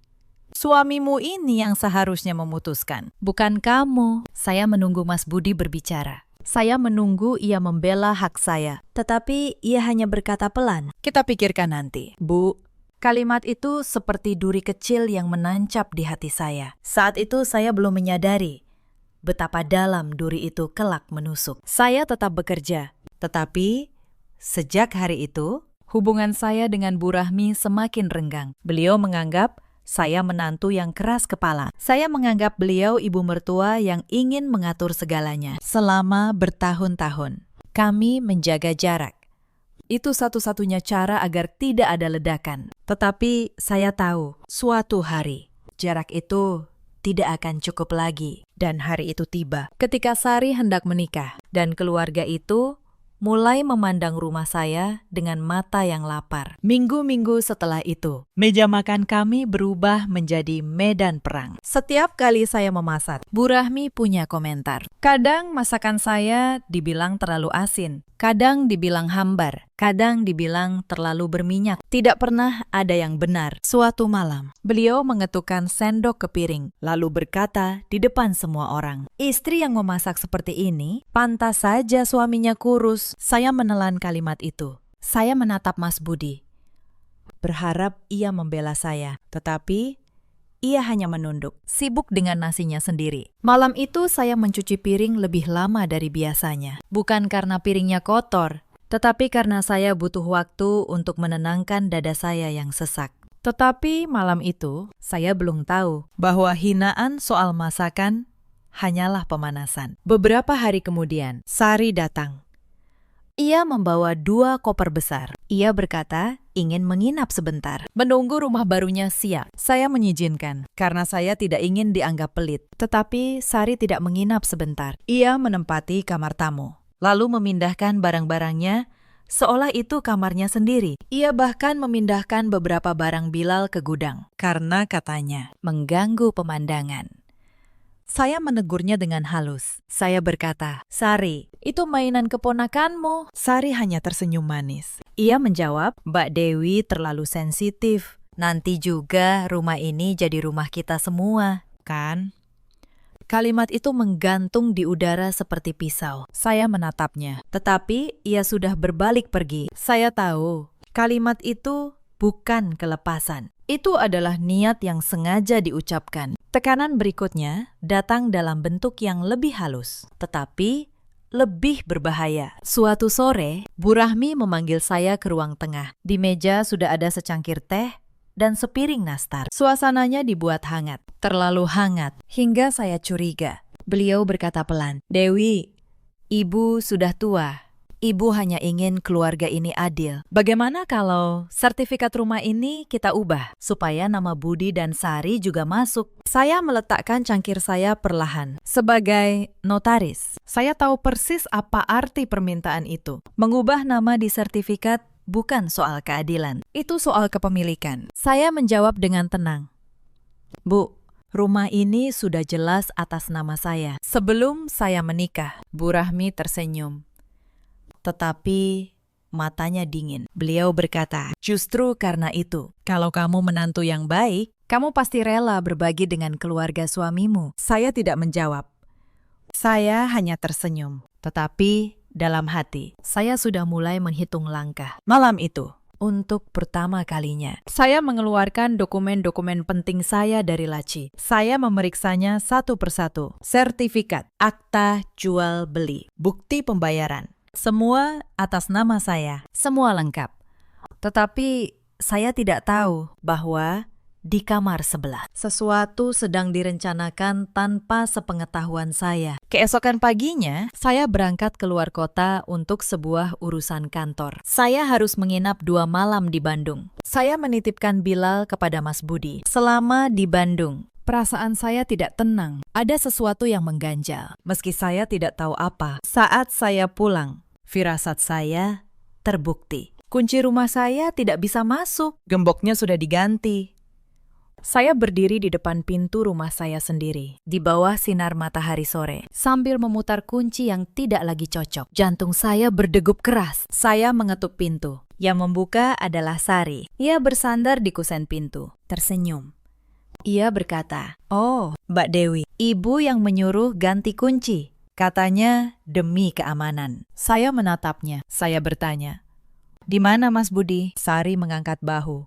suamimu ini yang seharusnya memutuskan, bukan kamu." Saya menunggu Mas Budi berbicara. Saya menunggu ia membela hak saya. Tetapi ia hanya berkata pelan, "Kita pikirkan nanti." "Bu," kalimat itu seperti duri kecil yang menancap di hati saya. Saat itu saya belum menyadari betapa dalam duri itu kelak menusuk. Saya tetap bekerja. Tetapi sejak hari itu, hubungan saya dengan Bu Rahmi semakin renggang. Beliau menganggap saya menantu yang keras kepala. Saya menganggap beliau ibu mertua yang ingin mengatur segalanya. Selama bertahun-tahun, kami menjaga jarak. Itu satu-satunya cara agar tidak ada ledakan. Tetapi saya tahu, suatu hari, jarak itu tidak akan cukup lagi. Dan hari itu tiba, ketika Sari hendak menikah, dan keluarga itu mulai memandang rumah saya dengan mata yang lapar. Minggu-minggu setelah itu, meja makan kami berubah menjadi medan perang. Setiap kali saya memasak, Bu Rahmi punya komentar. Kadang masakan saya dibilang terlalu asin, kadang dibilang hambar. Kadang dibilang terlalu berminyak. Tidak pernah ada yang benar. Suatu malam, beliau mengetukkan sendok ke piring, lalu berkata di depan semua orang, "Istri yang memasak seperti ini, pantas saja suaminya kurus." Saya menelan kalimat itu. Saya menatap Mas Budi, berharap ia membela saya, tetapi ia hanya menunduk, sibuk dengan nasinya sendiri. Malam itu saya mencuci piring lebih lama dari biasanya. Bukan karena piringnya kotor, tetapi karena saya butuh waktu untuk menenangkan dada saya yang sesak. Tetapi malam itu, saya belum tahu bahwa hinaan soal masakan hanyalah pemanasan. Beberapa hari kemudian, Sari datang. Ia membawa 2 koper besar. Ia berkata ingin menginap sebentar, menunggu rumah barunya siap. Saya mengizinkan, karena saya tidak ingin dianggap pelit. Tetapi Sari tidak menginap sebentar. Ia menempati kamar tamu, lalu memindahkan barang-barangnya seolah itu kamarnya sendiri. Ia bahkan memindahkan beberapa barang Bilal ke gudang, karena katanya mengganggu pemandangan. Saya menegurnya dengan halus. Saya berkata, "Sari, itu mainan keponakanmu." Sari hanya tersenyum manis. Ia menjawab, "Mbak Dewi terlalu sensitif. Nanti juga rumah ini jadi rumah kita semua, kan?" Kalimat itu menggantung di udara seperti pisau. Saya menatapnya, tetapi ia sudah berbalik pergi. Saya tahu, kalimat itu bukan kelepasan. Itu adalah niat yang sengaja diucapkan. Tekanan berikutnya datang dalam bentuk yang lebih halus, tetapi lebih berbahaya. Suatu sore, Bu Rahmi memanggil saya ke ruang tengah. Di meja sudah ada secangkir teh dan sepiring nastar. Suasananya dibuat hangat, terlalu hangat, hingga saya curiga. Beliau berkata pelan, "Dewi, Ibu sudah tua. Ibu hanya ingin keluarga ini adil. Bagaimana kalau sertifikat rumah ini kita ubah, supaya nama Budi dan Sari juga masuk?" Saya meletakkan cangkir saya perlahan. Sebagai notaris, saya tahu persis apa arti permintaan itu. Mengubah nama di sertifikat bukan soal keadilan, itu soal kepemilikan. Saya menjawab dengan tenang, "Bu, rumah ini sudah jelas atas nama saya sebelum saya menikah." Bu Rahmi tersenyum, tetapi matanya dingin. Beliau berkata, "Justru karena itu, kalau kamu menantu yang baik, kamu pasti rela berbagi dengan keluarga suamimu." Saya tidak menjawab. Saya hanya tersenyum, tetapi dalam hati, saya sudah mulai menghitung langkah. Malam itu, untuk pertama kalinya, saya mengeluarkan dokumen-dokumen penting saya dari laci. Saya memeriksanya satu persatu. Sertifikat, akta jual beli, bukti pembayaran. Semua atas nama saya, semua lengkap. Tetapi saya tidak tahu bahwa di kamar sebelah sesuatu sedang direncanakan tanpa sepengetahuan saya. Keesokan paginya, saya berangkat keluar kota untuk sebuah urusan kantor. Saya harus menginap 2 malam di Bandung. Saya menitipkan Bilal kepada Mas Budi. Selama di Bandung, perasaan saya tidak tenang. Ada sesuatu yang mengganjal, meski saya tidak tahu apa. Saat saya pulang, firasat saya terbukti. Kunci rumah saya tidak bisa masuk. Gemboknya sudah diganti. Saya berdiri di depan pintu rumah saya sendiri, di bawah sinar matahari sore, sambil memutar kunci yang tidak lagi cocok. Jantung saya berdegup keras. Saya mengetuk pintu. Yang membuka adalah Sari. Ia bersandar di kusen pintu, tersenyum. Ia berkata, "Oh, Mbak Dewi, Ibu yang menyuruh ganti kunci. Katanya demi keamanan." Saya menatapnya. Saya bertanya, "Di mana Mas Budi?" Sari mengangkat bahu.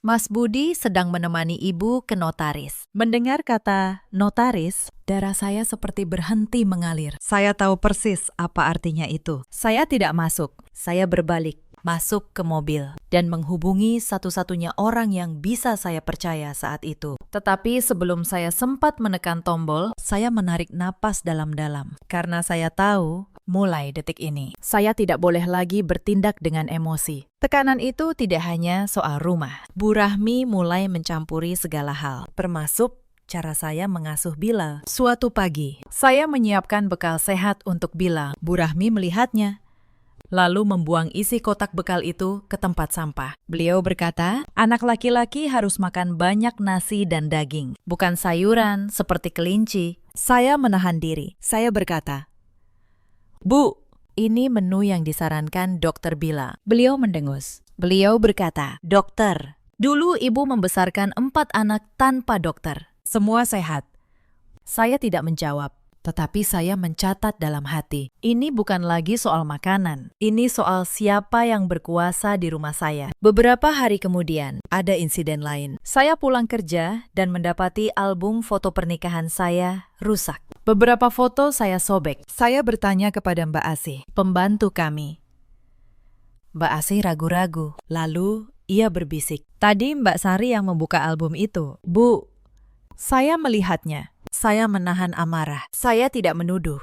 "Mas Budi sedang menemani Ibu ke notaris." Mendengar kata notaris, darah saya seperti berhenti mengalir. Saya tahu persis apa artinya itu. Saya tidak masuk. Saya berbalik, masuk ke mobil, dan menghubungi satu-satunya orang yang bisa saya percaya saat itu. Tetapi sebelum saya sempat menekan tombol, saya menarik napas dalam-dalam. Karena saya tahu, mulai detik ini, saya tidak boleh lagi bertindak dengan emosi. Tekanan itu tidak hanya soal rumah. Bu Rahmi mulai mencampuri segala hal, termasuk cara saya mengasuh Bilal. Suatu pagi, saya menyiapkan bekal sehat untuk Bilal. Bu Rahmi melihatnya, lalu membuang isi kotak bekal itu ke tempat sampah. Beliau berkata, "Anak laki-laki harus makan banyak nasi dan daging, bukan sayuran seperti kelinci." Saya menahan diri. Saya berkata, "Bu, Ini menu yang disarankan Dokter Bila. Beliau mendengus. Beliau berkata, "Dokter, dulu ibu membesarkan 4 anak tanpa dokter. Semua sehat." Saya tidak menjawab, tetapi saya mencatat dalam hati. Ini bukan lagi soal makanan. Ini soal siapa yang berkuasa di rumah saya. Beberapa hari kemudian, ada insiden lain. Saya pulang kerja dan mendapati album foto pernikahan saya rusak. Beberapa foto saya sobek. Saya bertanya kepada Mbak Asih, pembantu kami. Mbak Asih ragu-ragu. Lalu ia berbisik, "Tadi Mbak Sari yang membuka album itu." "Bu, saya melihatnya." Saya menahan amarah. Saya tidak menuduh.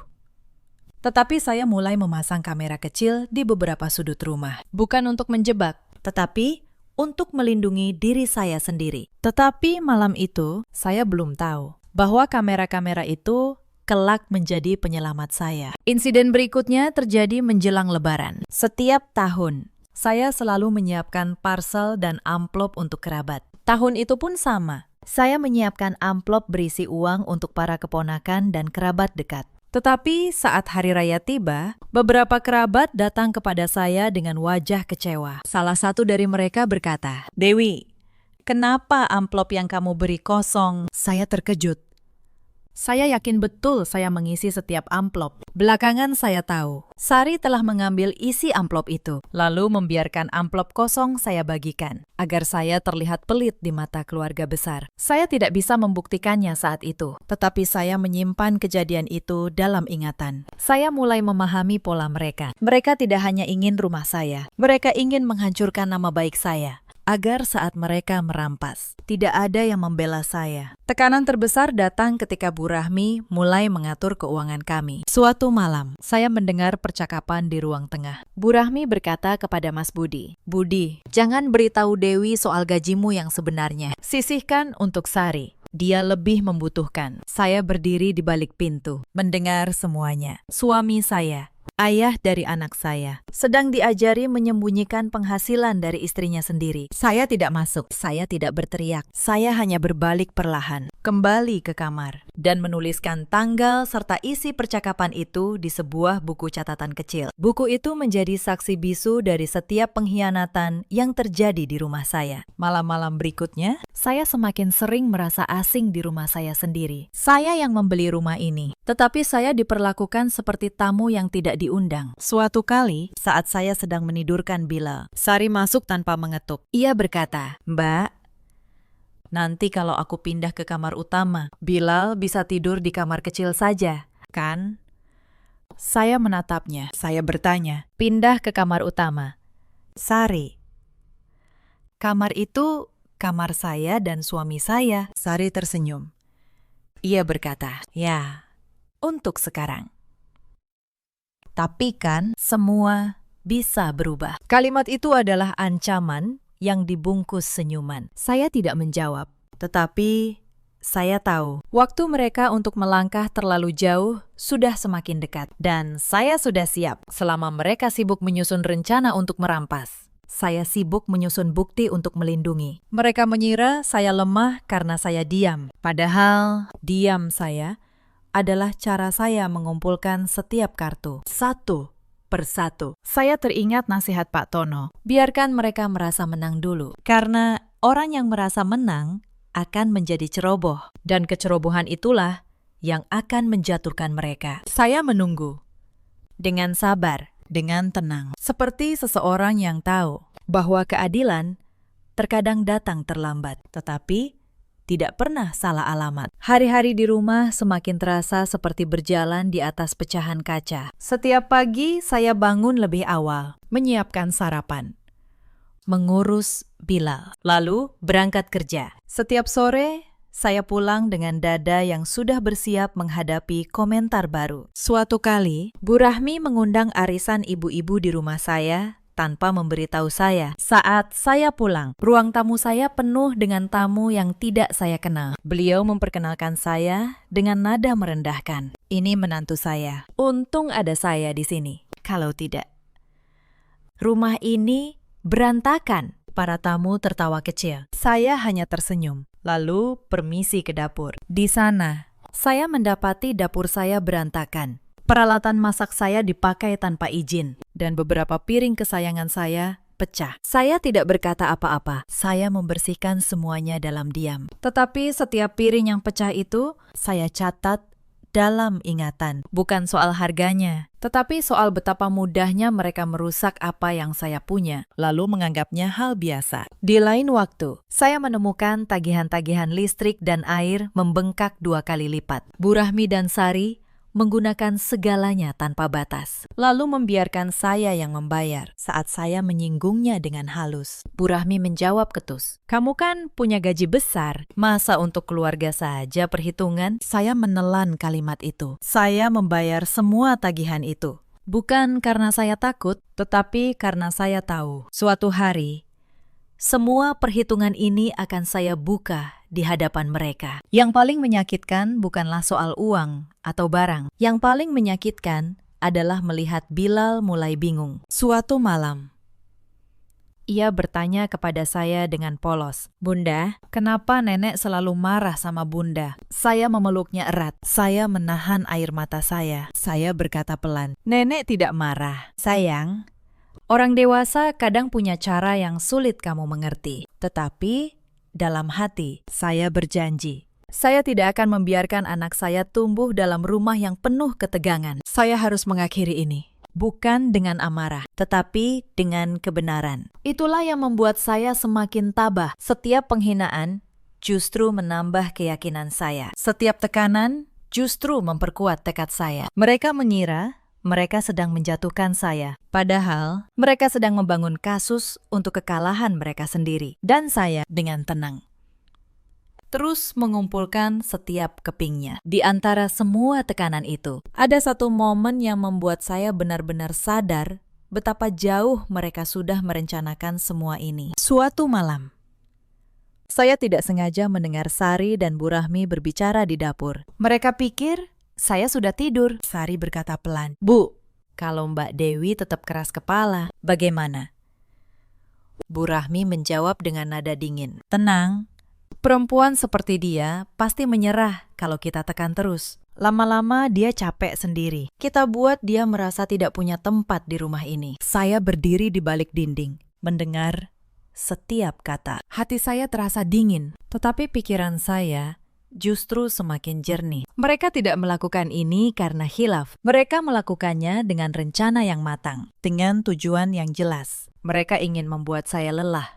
Tetapi saya mulai memasang kamera kecil di beberapa sudut rumah. Bukan untuk menjebak, tetapi untuk melindungi diri saya sendiri. Tetapi malam itu, saya belum tahu bahwa kamera-kamera itu kelak menjadi penyelamat saya. Insiden berikutnya terjadi menjelang Lebaran. Setiap tahun, saya selalu menyiapkan parcel dan amplop untuk kerabat. Tahun itu pun sama. Saya menyiapkan amplop berisi uang untuk para keponakan dan kerabat dekat. Tetapi saat hari raya tiba, beberapa kerabat datang kepada saya dengan wajah kecewa. Salah satu dari mereka berkata, "Dewi, kenapa amplop yang kamu beri kosong?" Saya terkejut. Saya yakin betul saya mengisi setiap amplop. Belakangan saya tahu, Sari telah mengambil isi amplop itu, lalu membiarkan amplop kosong saya bagikan, agar saya terlihat pelit di mata keluarga besar. Saya tidak bisa membuktikannya saat itu, tetapi saya menyimpan kejadian itu dalam ingatan. Saya mulai memahami pola mereka. Mereka tidak hanya ingin rumah saya, mereka ingin menghancurkan nama baik saya, agar saat mereka merampas, tidak ada yang membela saya. Tekanan terbesar datang ketika Bu Rahmi mulai mengatur keuangan kami. Suatu malam, saya mendengar percakapan di ruang tengah. Bu Rahmi berkata kepada Mas Budi, "Budi, jangan beritahu Dewi soal gajimu yang sebenarnya. Sisihkan untuk Sari. Dia lebih membutuhkan." Saya berdiri di balik pintu, mendengar semuanya. Suami saya, ayah dari anak saya, sedang diajari menyembunyikan penghasilan dari istrinya sendiri. Saya tidak masuk, saya tidak berteriak. Saya hanya berbalik perlahan, kembali ke kamar, dan menuliskan tanggal serta isi percakapan itu di sebuah buku catatan kecil. Buku itu menjadi saksi bisu dari setiap pengkhianatan yang terjadi di rumah saya. Malam-malam berikutnya, saya semakin sering merasa asing di rumah saya sendiri. Saya yang membeli rumah ini, tetapi saya diperlakukan seperti tamu yang tidak diundang. Suatu kali, saat saya sedang menidurkan Bila, Sari masuk tanpa mengetuk. Ia berkata, "Mbak, nanti kalau aku pindah ke kamar utama, Bilal bisa tidur di kamar kecil saja, kan?" Saya menatapnya. Saya bertanya, "Pindah ke kamar utama?" "Sari, kamar itu kamar saya dan suami saya." Sari tersenyum. Ia berkata, "Ya, untuk sekarang. Tapi kan semua bisa berubah." Kalimat itu adalah ancaman yang dibungkus senyuman. Saya tidak menjawab, tetapi saya tahu waktu mereka untuk melangkah terlalu jauh sudah semakin dekat. Dan saya sudah siap selama mereka sibuk menyusun rencana untuk merampas. Saya sibuk menyusun bukti untuk melindungi. Mereka mengira saya lemah karena saya diam. Padahal diam saya adalah cara saya mengumpulkan setiap kartu, satu persatu. Saya teringat nasihat Pak Tono, biarkan mereka merasa menang dulu. Karena orang yang merasa menang akan menjadi ceroboh, dan kecerobohan itulah yang akan menjatuhkan mereka. Saya menunggu dengan sabar, dengan tenang, seperti seseorang yang tahu bahwa keadilan terkadang datang terlambat, tetapi tidak pernah salah alamat. Hari-hari di rumah semakin terasa seperti berjalan di atas pecahan kaca. Setiap pagi saya bangun lebih awal, menyiapkan sarapan, mengurus Bilal, lalu berangkat kerja. Setiap sore, saya pulang dengan dada yang sudah bersiap menghadapi komentar baru. Suatu kali, Bu Rahmi mengundang arisan ibu-ibu di rumah saya tanpa memberitahu saya. Saat saya pulang, ruang tamu saya penuh dengan tamu yang tidak saya kenal. Beliau memperkenalkan saya dengan nada merendahkan. "Ini menantu saya. Untung ada saya di sini. Kalau tidak, rumah ini berantakan." Para tamu tertawa kecil. Saya hanya tersenyum, lalu permisi ke dapur. Di sana, saya mendapati dapur saya berantakan. Peralatan masak saya dipakai tanpa izin, dan beberapa piring kesayangan saya pecah. Saya tidak berkata apa-apa. Saya membersihkan semuanya dalam diam. Tetapi setiap piring yang pecah itu, saya catat dalam ingatan. Bukan soal harganya, tetapi soal betapa mudahnya mereka merusak apa yang saya punya, lalu menganggapnya hal biasa. Di lain waktu, saya menemukan tagihan-tagihan listrik dan air membengkak 2 kali lipat. Bu Rahmi dan Sari menggunakan segalanya tanpa batas, lalu membiarkan saya yang membayar saat saya menyinggungnya dengan halus. Bu Rahmi menjawab ketus, "Kamu kan punya gaji besar, masa untuk keluarga saja perhitungan?" Saya menelan kalimat itu. Saya membayar semua tagihan itu. Bukan karena saya takut, tetapi karena saya tahu suatu hari semua perhitungan ini akan saya buka di hadapan mereka. Yang paling menyakitkan bukanlah soal uang atau barang. Yang paling menyakitkan adalah melihat Bilal mulai bingung. Suatu malam, ia bertanya kepada saya dengan polos, "Bunda, kenapa nenek selalu marah sama Bunda?" Saya memeluknya erat. Saya menahan air mata saya. Saya berkata pelan, "Nenek tidak marah, sayang. Orang dewasa kadang punya cara yang sulit kamu mengerti. Tetapi dalam hati, saya berjanji, saya tidak akan membiarkan anak saya tumbuh dalam rumah yang penuh ketegangan. Saya harus mengakhiri ini. Bukan dengan amarah, tetapi dengan kebenaran." Itulah yang membuat saya semakin tabah. Setiap penghinaan justru menambah keyakinan saya. Setiap tekanan justru memperkuat tekad saya. Mereka mengira mereka sedang menjatuhkan saya, padahal mereka sedang membangun kasus untuk kekalahan mereka sendiri. Dan saya dengan tenang terus mengumpulkan setiap kepingnya. Di antara semua tekanan itu, ada satu momen yang membuat saya benar-benar sadar betapa jauh mereka sudah merencanakan semua ini. Suatu malam, saya tidak sengaja mendengar Sari dan Bu Rahmi berbicara di dapur. Mereka pikir saya sudah tidur. Sari berkata pelan, "Bu, kalau Mbak Dewi tetap keras kepala, bagaimana?" Bu Rahmi menjawab dengan nada dingin, "Tenang, perempuan seperti dia pasti menyerah kalau kita tekan terus. Lama-lama dia capek sendiri. Kita buat dia merasa tidak punya tempat di rumah ini." Saya berdiri di balik dinding, mendengar setiap kata. Hati saya terasa dingin, tetapi pikiran saya justru semakin jernih. Mereka tidak melakukan ini karena khilaf. Mereka melakukannya dengan rencana yang matang, dengan tujuan yang jelas. Mereka ingin membuat saya lelah,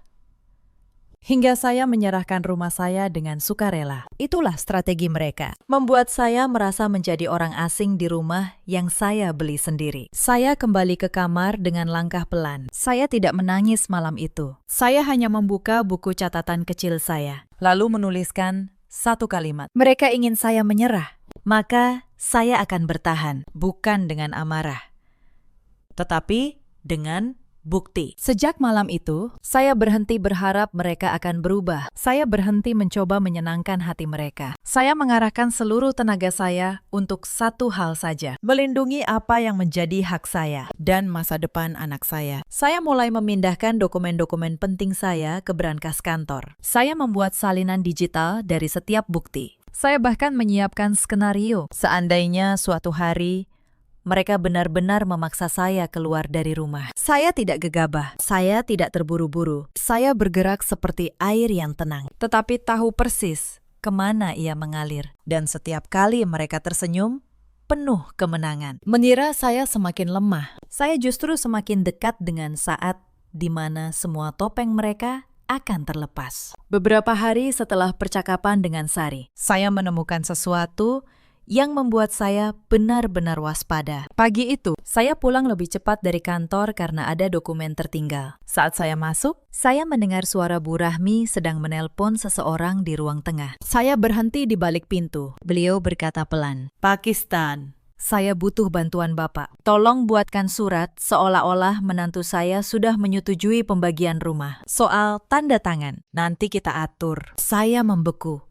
hingga saya menyerahkan rumah saya dengan sukarela. Itulah strategi mereka, membuat saya merasa menjadi orang asing di rumah yang saya beli sendiri. Saya kembali ke kamar dengan langkah pelan. Saya tidak menangis malam itu. Saya hanya membuka buku catatan kecil saya, lalu menuliskan satu kalimat, "Mereka ingin saya menyerah, maka saya akan bertahan, bukan dengan amarah, tetapi dengan bukti." Sejak malam itu, saya berhenti berharap mereka akan berubah. Saya berhenti mencoba menyenangkan hati mereka. Saya mengarahkan seluruh tenaga saya untuk satu hal saja, melindungi apa yang menjadi hak saya dan masa depan anak saya. Saya mulai memindahkan dokumen-dokumen penting saya ke brankas kantor. Saya membuat salinan digital dari setiap bukti. Saya bahkan menyiapkan skenario seandainya suatu hari mereka benar-benar memaksa saya keluar dari rumah. Saya tidak gegabah, saya tidak terburu-buru. Saya bergerak seperti air yang tenang, tetapi tahu persis kemana ia mengalir. Dan setiap kali mereka tersenyum, penuh kemenangan, mengira saya semakin lemah. Saya justru semakin dekat dengan saat di mana semua topeng mereka akan terlepas. Beberapa hari setelah percakapan dengan Sari, saya menemukan sesuatu yang membuat saya benar-benar waspada. Pagi itu, saya pulang lebih cepat dari kantor karena ada dokumen tertinggal. Saat saya masuk, saya mendengar suara Bu Rahmi sedang menelpon seseorang di ruang tengah. Saya berhenti di balik pintu. Beliau berkata pelan, "Pakistan. Saya butuh bantuan Bapak. Tolong buatkan surat seolah-olah menantu saya sudah menyetujui pembagian rumah. Soal tanda tangan, nanti kita atur." Saya membeku.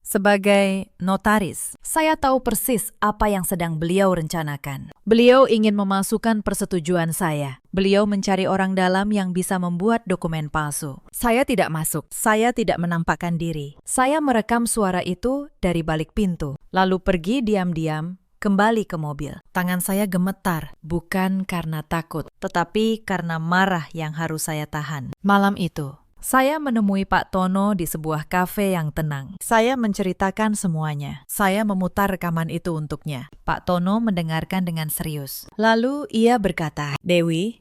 Sebagai notaris, saya tahu persis apa yang sedang beliau rencanakan. Beliau ingin memasukkan persetujuan saya. Beliau mencari orang dalam yang bisa membuat dokumen palsu. Saya tidak masuk. Saya tidak menampakkan diri. Saya merekam suara itu dari balik pintu, lalu pergi diam-diam kembali ke mobil. Tangan saya gemetar, bukan karena takut, tetapi karena marah yang harus saya tahan. Malam itu, saya menemui Pak Tono di sebuah kafe yang tenang. Saya menceritakan semuanya. Saya memutar rekaman itu untuknya. Pak Tono mendengarkan dengan serius. Lalu ia berkata, "Dewi,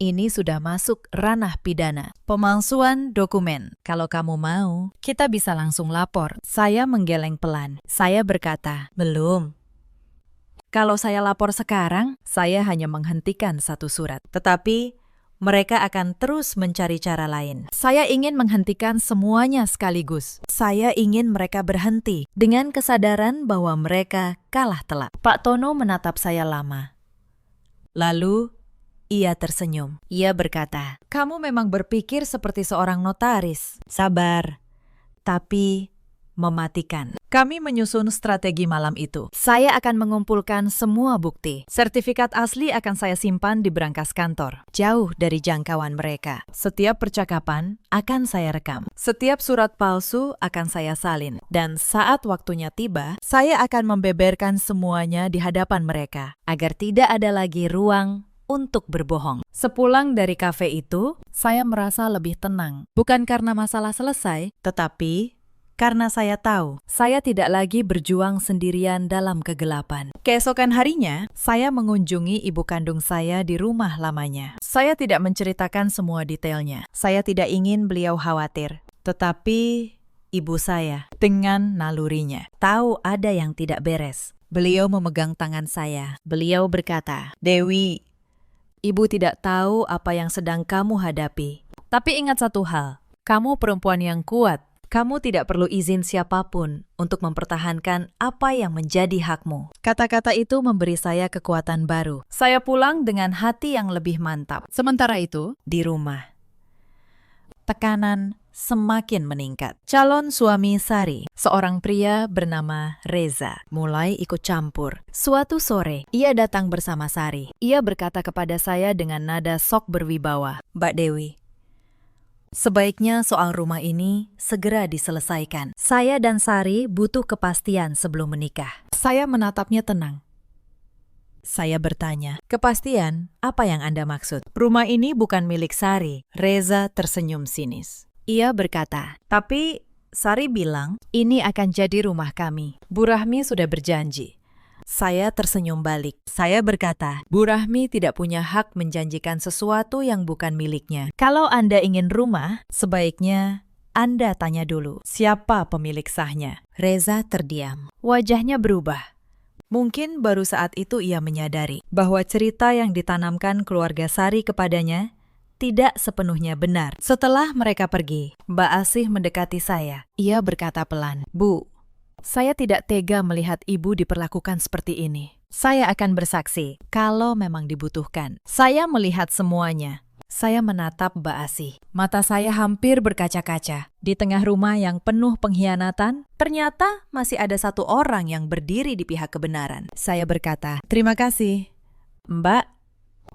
ini sudah masuk ranah pidana. Pemalsuan dokumen. Kalau kamu mau, kita bisa langsung lapor." Saya menggeleng pelan. Saya berkata, "Belum. Kalau saya lapor sekarang, saya hanya menghentikan satu surat. Tetapi mereka akan terus mencari cara lain. Saya ingin menghentikan semuanya sekaligus. Saya ingin mereka berhenti dengan kesadaran bahwa mereka kalah telak." Pak Tono menatap saya lama. Lalu ia tersenyum. Ia berkata, "Kamu memang berpikir seperti seorang notaris. Sabar, tapi mematikan." Kami menyusun strategi malam itu. Saya akan mengumpulkan semua bukti. Sertifikat asli akan saya simpan di berangkas kantor, jauh dari jangkauan mereka. Setiap percakapan akan saya rekam. Setiap surat palsu akan saya salin. Dan saat waktunya tiba, saya akan membeberkan semuanya di hadapan mereka, agar tidak ada lagi ruang untuk berbohong. Sepulang dari kafe itu, saya merasa lebih tenang. Bukan karena masalah selesai, tetapi karena saya tahu saya tidak lagi berjuang sendirian dalam kegelapan. Keesokan harinya, saya mengunjungi ibu kandung saya di rumah lamanya. Saya tidak menceritakan semua detailnya. Saya tidak ingin beliau khawatir. Tetapi ibu saya, dengan nalurinya, tahu ada yang tidak beres. Beliau memegang tangan saya. Beliau berkata, "Dewi, ibu tidak tahu apa yang sedang kamu hadapi. Tapi ingat satu hal, kamu perempuan yang kuat. Kamu tidak perlu izin siapapun untuk mempertahankan apa yang menjadi hakmu." Kata-kata itu memberi saya kekuatan baru. Saya pulang dengan hati yang lebih mantap. Sementara itu, di rumah, tekanan semakin meningkat. Calon suami Sari, seorang pria bernama Reza, mulai ikut campur. Suatu sore, ia datang bersama Sari. Ia berkata kepada saya dengan nada sok berwibawa, "Mbak Dewi, sebaiknya soal rumah ini segera diselesaikan. Saya dan Sari butuh kepastian sebelum menikah." Saya menatapnya tenang. Saya bertanya, "Kepastian? Apa yang Anda maksud?" "Rumah ini bukan milik Sari." Reza tersenyum sinis. Ia berkata, "Tapi Sari bilang ini akan jadi rumah kami. Bu Rahmi sudah berjanji." Saya tersenyum balik. Saya berkata, "Bu Rahmi tidak punya hak menjanjikan sesuatu yang bukan miliknya. Kalau Anda ingin rumah, sebaiknya Anda tanya dulu, siapa pemilik sahnya?" Reza terdiam. Wajahnya berubah. Mungkin baru saat itu ia menyadari bahwa cerita yang ditanamkan keluarga Sari kepadanya tidak sepenuhnya benar. Setelah mereka pergi, Mbak Asih mendekati saya. Ia berkata pelan, "Bu, saya tidak tega melihat ibu diperlakukan seperti ini. Saya akan bersaksi kalau memang dibutuhkan. Saya melihat semuanya." Saya menatap Mbak Asih. Mata saya hampir berkaca-kaca. Di tengah rumah yang penuh pengkhianatan, ternyata masih ada satu orang yang berdiri di pihak kebenaran. Saya berkata, "Terima kasih, Mbak.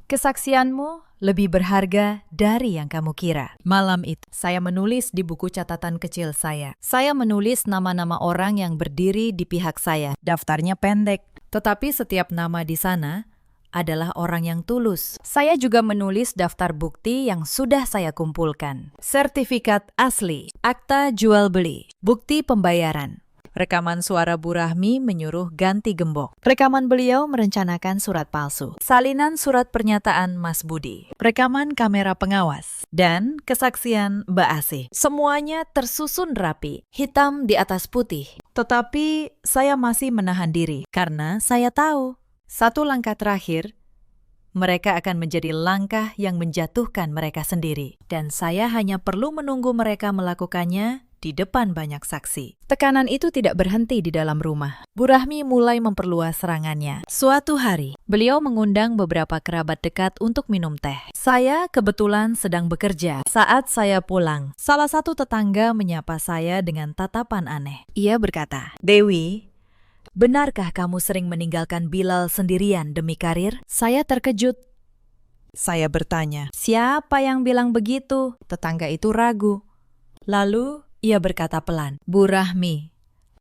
Kesaksianmu lebih berharga dari yang kamu kira." Malam itu, saya menulis di buku catatan kecil saya. Saya menulis nama-nama orang yang berdiri di pihak saya. Daftarnya pendek, tetapi setiap nama di sana adalah orang yang tulus. Saya juga menulis daftar bukti yang sudah saya kumpulkan. Sertifikat asli, akta jual beli, bukti pembayaran. Rekaman suara Bu Rahmi menyuruh ganti gembok. Rekaman beliau merencanakan surat palsu. Salinan surat pernyataan Mas Budi. Rekaman kamera pengawas. Dan kesaksian Mbak Asih. Semuanya tersusun rapi, hitam di atas putih. Tetapi saya masih menahan diri karena saya tahu satu langkah terakhir, mereka akan menjadi langkah yang menjatuhkan mereka sendiri. Dan saya hanya perlu menunggu mereka melakukannya di depan banyak saksi. Tekanan itu tidak berhenti di dalam rumah. Bu Rahmi mulai memperluas serangannya. Suatu hari, beliau mengundang beberapa kerabat dekat untuk minum teh. Saya kebetulan sedang bekerja. Saat saya pulang, salah satu tetangga menyapa saya dengan tatapan aneh. Ia berkata, "Dewi, benarkah kamu sering meninggalkan Bilal sendirian demi karir?" Saya terkejut. Saya bertanya, "Siapa yang bilang begitu?" Tetangga itu ragu. Lalu ia berkata pelan, "Bu Rahmi,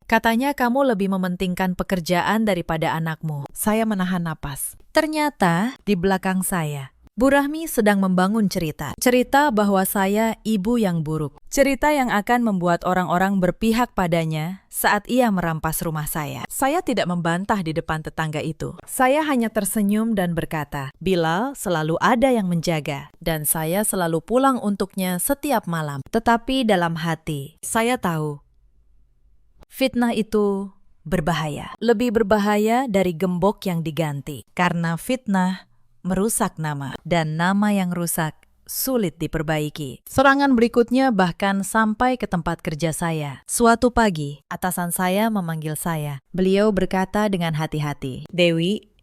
Katanya kamu lebih mementingkan pekerjaan daripada anakmu. Saya menahan napas. Ternyata di belakang saya, Bu Rahmi sedang membangun cerita. Cerita bahwa saya ibu yang buruk. Cerita yang akan membuat orang-orang berpihak padanya saat ia merampas rumah saya. Saya tidak membantah di depan tetangga itu. Saya hanya tersenyum dan berkata, Bilal selalu ada yang menjaga, dan saya selalu pulang untuknya setiap malam. Tetapi dalam hati, saya tahu, fitnah itu berbahaya. Lebih berbahaya dari gembok yang diganti. Karena fitnah merusak nama, dan nama yang rusak sulit diperbaiki. Serangan berikutnya bahkan sampai ke tempat kerja saya. Suatu pagi, atasan saya memanggil saya. Beliau berkata dengan hati-hati, Dewi,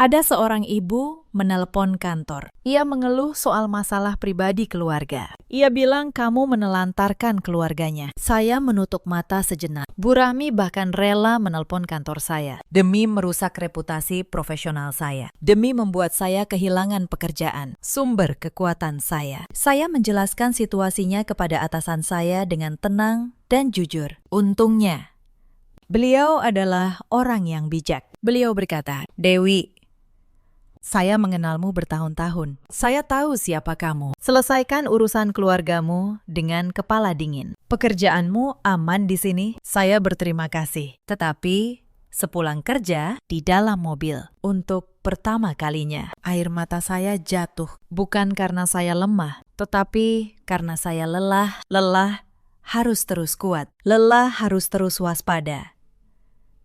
ada seorang ibu menelpon kantor. Ia mengeluh soal masalah pribadi keluarga. Ia bilang kamu menelantarkan keluarganya. Saya menutup mata sejenak. Bu Rahmi bahkan rela menelpon kantor saya demi merusak reputasi profesional saya, demi membuat saya kehilangan pekerjaan, sumber kekuatan saya. Saya menjelaskan situasinya kepada atasan saya dengan tenang dan jujur. Untungnya, beliau adalah orang yang bijak. Beliau berkata, Dewi, saya mengenalmu bertahun-tahun. Saya tahu siapa kamu. Selesaikan urusan keluargamu dengan kepala dingin. Pekerjaanmu aman di sini. Saya berterima kasih. Tetapi sepulang kerja di dalam mobil, untuk pertama kalinya, air mata saya jatuh. Bukan karena saya lemah, tetapi karena saya lelah. Lelah harus terus kuat. Lelah harus terus waspada.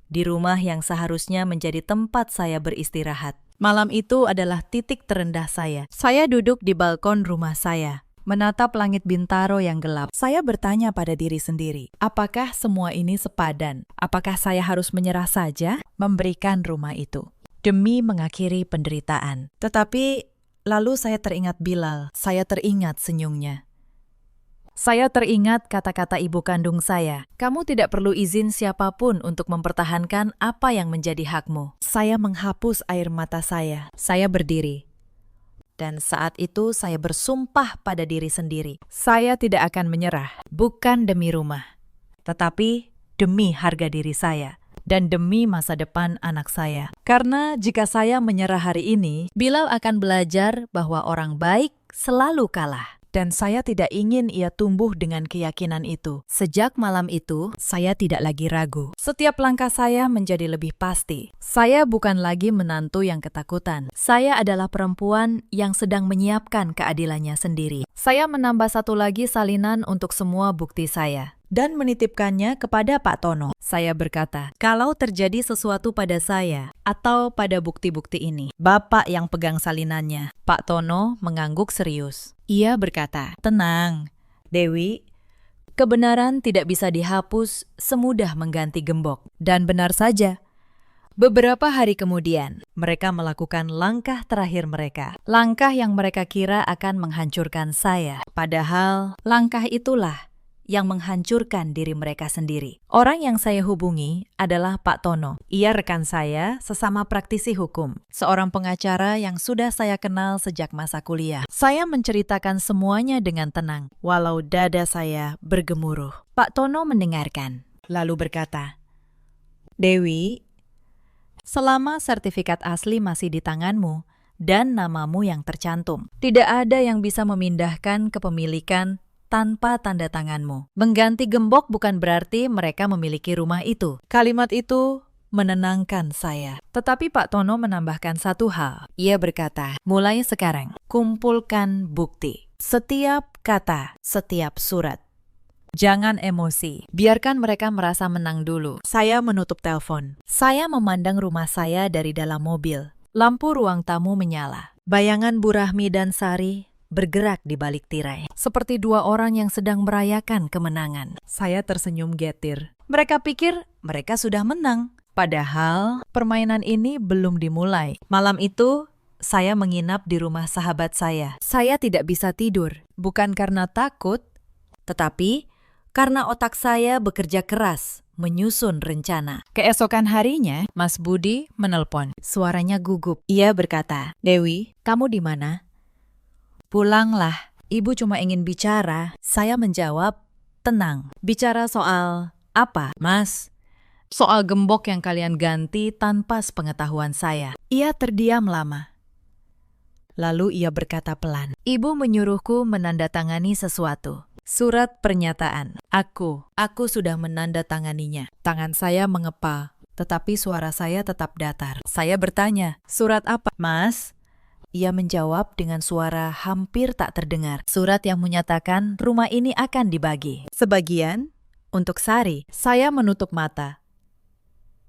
Di rumah yang seharusnya menjadi tempat saya beristirahat. Malam itu adalah titik terendah saya. Saya duduk di balkon rumah saya, menatap langit bintaro yang gelap. Saya bertanya pada diri sendiri, apakah semua ini sepadan? Apakah saya harus menyerah saja memberikan rumah itu demi mengakhiri penderitaan? Tetapi lalu saya teringat Bilal, saya teringat senyumnya. Saya teringat kata-kata ibu kandung saya, kamu tidak perlu izin siapapun untuk mempertahankan apa yang menjadi hakmu. Saya menghapus air mata saya berdiri. Dan saat itu saya bersumpah pada diri sendiri, saya tidak akan menyerah, bukan demi rumah, tetapi demi harga diri saya dan demi masa depan anak saya. Karena jika saya menyerah hari ini, Bilal akan belajar bahwa orang baik selalu kalah. Dan saya tidak ingin ia tumbuh dengan keyakinan itu. Sejak malam itu, saya tidak lagi ragu. Setiap langkah saya menjadi lebih pasti. Saya bukan lagi menantu yang ketakutan. Saya adalah perempuan yang sedang menyiapkan keadilannya sendiri. Saya menambah satu lagi salinan untuk semua bukti saya dan menitipkannya kepada Pak Tono. Saya berkata, kalau terjadi sesuatu pada saya atau pada bukti-bukti ini, Bapak yang pegang salinannya. Pak Tono mengangguk serius. Ia berkata, tenang, Dewi, kebenaran tidak bisa dihapus semudah mengganti gembok. Dan benar saja, beberapa hari kemudian, mereka melakukan langkah terakhir mereka. Langkah yang mereka kira akan menghancurkan saya. Padahal, langkah itulah yang menghancurkan diri mereka sendiri. Orang yang saya hubungi adalah Pak Tono. Ia rekan saya sesama praktisi hukum, seorang pengacara yang sudah saya kenal sejak masa kuliah. Saya menceritakan semuanya dengan tenang, walau dada saya bergemuruh. Pak Tono mendengarkan, lalu berkata, Dewi, selama sertifikat asli masih di tanganmu dan namamu yang tercantum, tidak ada yang bisa memindahkan kepemilikan tanpa tanda tanganmu. Mengganti gembok bukan berarti mereka memiliki rumah itu. Kalimat itu menenangkan saya. Tetapi Pak Tono menambahkan satu hal. Ia berkata, mulai sekarang, kumpulkan bukti. Setiap kata, setiap surat. Jangan emosi. Biarkan mereka merasa menang dulu. Saya menutup telepon. Saya memandang rumah saya dari dalam mobil. Lampu ruang tamu menyala. Bayangan Bu Rahmi dan Sari bergerak di balik tirai, seperti dua orang yang sedang merayakan kemenangan. Saya tersenyum getir. Mereka pikir mereka sudah menang. Padahal permainan ini belum dimulai. Malam itu, saya menginap di rumah sahabat saya. Saya tidak bisa tidur, bukan karena takut, tetapi karena otak saya bekerja keras menyusun rencana. Keesokan harinya, Mas Budi menelpon. Suaranya gugup. Ia berkata, Dewi, kamu di mana? Pulanglah, ibu cuma ingin bicara. Saya menjawab, tenang. Bicara soal apa, Mas? soal gembok yang kalian ganti tanpa sepengetahuan saya. Ia terdiam lama. Lalu ia berkata pelan, "Ibu menyuruhku menandatangani sesuatu. Surat pernyataan. Aku sudah menandatanganinya." Tangan saya mengepa, tetapi suara saya tetap datar. Saya bertanya, "Surat apa, Mas?" Ia menjawab dengan suara hampir tak terdengar. "Surat yang menyatakan rumah ini akan dibagi. Sebagian untuk Sari." Saya menutup mata.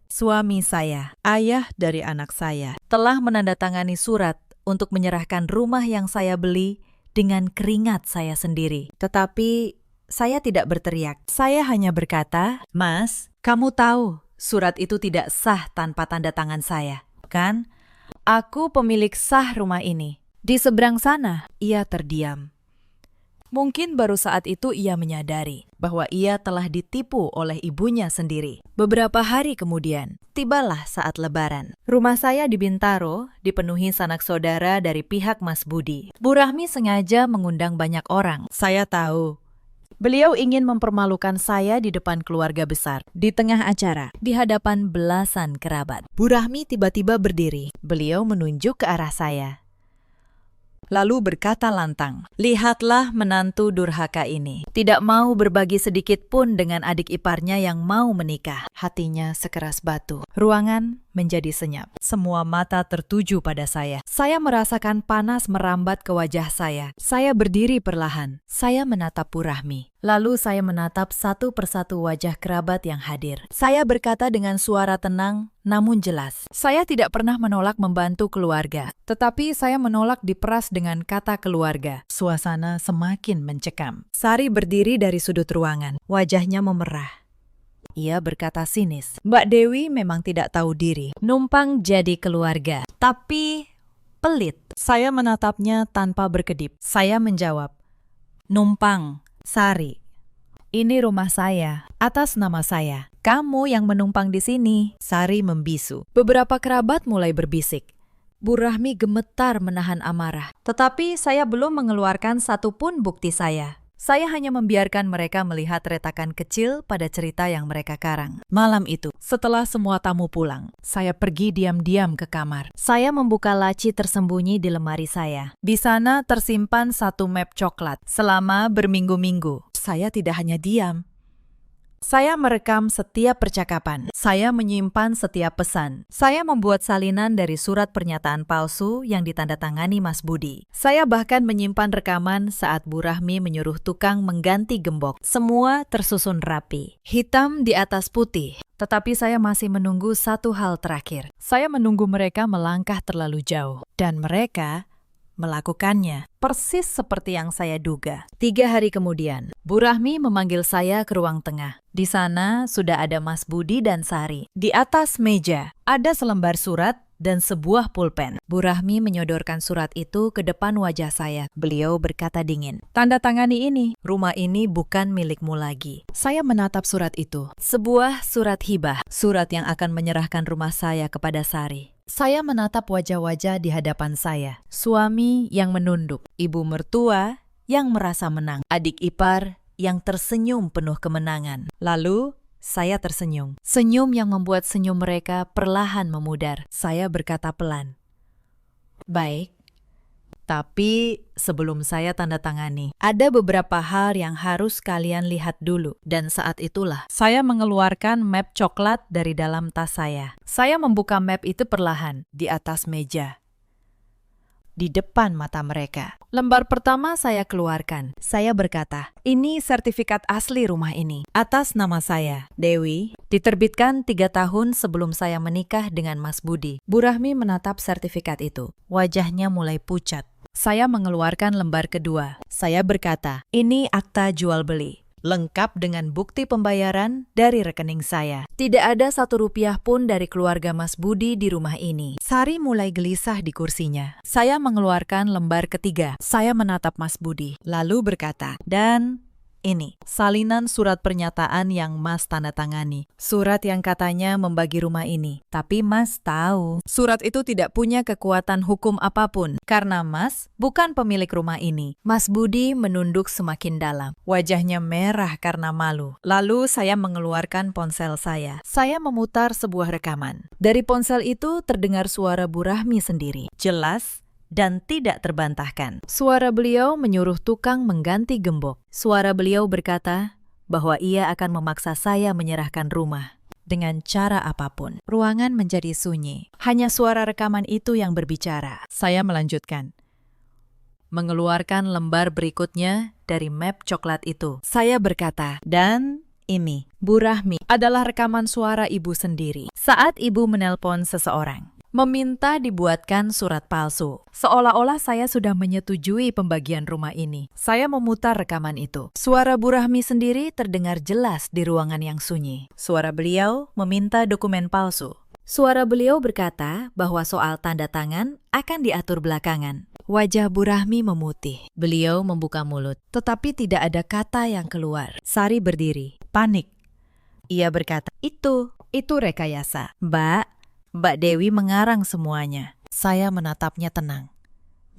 Suami saya, ayah dari anak saya, telah menandatangani surat untuk menyerahkan rumah yang saya beli dengan keringat saya sendiri. Tetapi saya tidak berteriak. Saya hanya berkata, "Mas, kamu tahu surat itu tidak sah tanpa tanda tangan saya, kan? Aku pemilik sah rumah ini." Di seberang sana, ia terdiam. Mungkin baru saat itu ia menyadari bahwa ia telah ditipu oleh ibunya sendiri. Beberapa hari kemudian, tibalah saat Lebaran. Rumah saya di Bintaro dipenuhi sanak saudara dari pihak Mas Budi. Bu Rahmi sengaja mengundang banyak orang. Saya tahu. Beliau ingin mempermalukan saya di depan keluarga besar. Di tengah acara, di hadapan belasan kerabat, Bu Rahmi tiba-tiba berdiri. Beliau menunjuk ke arah saya. Lalu berkata lantang, "Lihatlah menantu durhaka ini. Tidak mau berbagi sedikit pun dengan adik iparnya yang mau menikah." Hatinya sekeras batu. Ruangan menjadi senyap. Semua mata tertuju pada saya. Saya merasakan panas merambat ke wajah saya. Saya berdiri perlahan. Saya menatap Bu Rahmi. Lalu saya menatap satu persatu wajah kerabat yang hadir. Saya berkata dengan suara tenang namun jelas, "Saya tidak pernah menolak membantu keluarga, tetapi saya menolak diperas dengan kata keluarga." Suasana semakin mencekam. Sari berdiri dari sudut ruangan. Wajahnya memerah. Ia berkata sinis, "Mbak Dewi memang tidak tahu diri. Numpang jadi keluarga, tapi pelit." Saya menatapnya tanpa berkedip. Saya menjawab, "Numpang, Sari. Ini rumah saya, atas nama saya. Kamu yang menumpang di sini." Sari membisu. Beberapa kerabat mulai berbisik. Bu Rahmi gemetar menahan amarah. Tetapi saya belum mengeluarkan satupun bukti saya. Saya hanya membiarkan mereka melihat retakan kecil pada cerita yang mereka karang. Malam itu, setelah semua tamu pulang, saya pergi diam-diam ke kamar. Saya membuka laci tersembunyi di lemari saya. Di sana tersimpan satu map coklat. Selama berminggu-minggu, saya tidak hanya diam. Saya merekam setiap percakapan. Saya menyimpan setiap pesan. Saya membuat salinan dari surat pernyataan palsu yang ditandatangani Mas Budi. Saya bahkan menyimpan rekaman saat Bu Rahmi menyuruh tukang mengganti gembok. Semua tersusun rapi, hitam di atas putih. Tetapi saya masih menunggu satu hal terakhir. Saya menunggu mereka melangkah terlalu jauh. Dan mereka melakukannya, persis seperti yang saya duga. 3 hari kemudian, Bu Rahmi memanggil saya ke ruang tengah. Di sana sudah ada Mas Budi dan Sari. Di atas meja, ada selembar surat dan sebuah pulpen. Bu Rahmi menyodorkan surat itu ke depan wajah saya. Beliau berkata dingin, "Tanda tangani ini. Rumah ini bukan milikmu lagi." Saya menatap surat itu. Sebuah surat hibah. Surat yang akan menyerahkan rumah saya kepada Sari. Saya menatap wajah-wajah di hadapan saya. Suami yang menunduk, ibu mertua yang merasa menang, adik ipar yang tersenyum penuh kemenangan. Lalu, saya tersenyum. Senyum yang membuat senyum mereka perlahan memudar. Saya berkata pelan, "Baik, tapi sebelum saya tanda tangani, ada beberapa hal yang harus kalian lihat dulu." Dan saat itulah, saya mengeluarkan map coklat dari dalam tas saya. Saya membuka map itu perlahan di atas meja, di depan mata mereka. Lembar pertama saya keluarkan. Saya berkata, "Ini sertifikat asli rumah ini. Atas nama saya, Dewi. Diterbitkan 3 tahun sebelum saya menikah dengan Mas Budi." Bu Rahmi menatap sertifikat itu. Wajahnya mulai pucat. Saya mengeluarkan lembar kedua. Saya berkata, "Ini akta jual beli. Lengkap dengan bukti pembayaran dari rekening saya. Tidak ada 1 rupiah pun dari keluarga Mas Budi di rumah ini." Sari mulai gelisah di kursinya. Saya mengeluarkan lembar ketiga. Saya menatap Mas Budi, lalu berkata, "Dan Ini, salinan surat pernyataan yang Mas tanda tangani. Surat yang katanya membagi rumah ini. Tapi Mas tahu, surat itu tidak punya kekuatan hukum apapun. Karena Mas bukan pemilik rumah ini. Mas Budi menunduk semakin dalam. Wajahnya merah karena malu. Lalu saya mengeluarkan ponsel saya. Saya memutar sebuah rekaman. Dari ponsel itu terdengar suara Bu Rahmi sendiri. Jelas dan tidak terbantahkan. Suara beliau menyuruh tukang mengganti gembok. Suara beliau berkata bahwa ia akan memaksa saya menyerahkan rumah dengan cara apapun. Ruangan menjadi sunyi. Hanya suara rekaman itu yang berbicara. Saya melanjutkan. Mengeluarkan lembar berikutnya dari map coklat itu. Saya berkata, dan ini, Bu Rahmi, adalah rekaman suara ibu sendiri. Saat ibu menelpon seseorang. Meminta dibuatkan surat palsu. Seolah-olah saya sudah menyetujui pembagian rumah ini. Saya memutar rekaman itu. Suara Bu Rahmi sendiri terdengar jelas di ruangan yang sunyi. Suara beliau meminta dokumen palsu. Suara beliau berkata bahwa soal tanda tangan akan diatur belakangan. Wajah Bu Rahmi memutih. Beliau membuka mulut, tetapi tidak ada kata yang keluar. Sari berdiri, panik. Ia berkata, itu rekayasa. Mbak Dewi mengarang semuanya. Saya menatapnya tenang.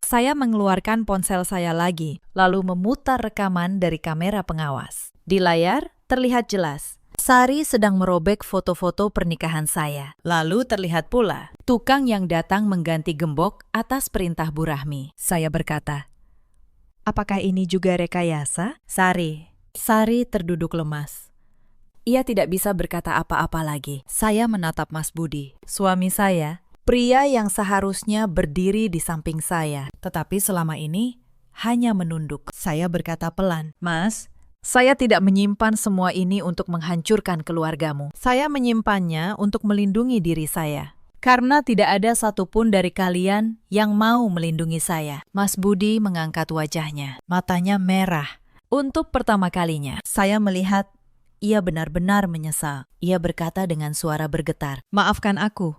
Saya mengeluarkan ponsel saya lagi, lalu memutar rekaman dari kamera pengawas. Di layar terlihat jelas, Sari sedang merobek foto-foto pernikahan saya. Lalu terlihat pula, tukang yang datang mengganti gembok atas perintah Bu Rahmi. Saya berkata, apakah ini juga rekayasa? Sari terduduk lemas. Ia tidak bisa berkata apa-apa lagi. Saya menatap Mas Budi, suami saya, pria yang seharusnya berdiri di samping saya. Tetapi selama ini hanya menunduk. Saya berkata pelan, Mas, saya tidak menyimpan semua ini untuk menghancurkan keluargamu. Saya menyimpannya untuk melindungi diri saya. Karena tidak ada satupun dari kalian yang mau melindungi saya. Mas Budi mengangkat wajahnya. Matanya merah. Untuk pertama kalinya, saya melihat ia benar-benar menyesal. Ia berkata dengan suara bergetar, maafkan aku.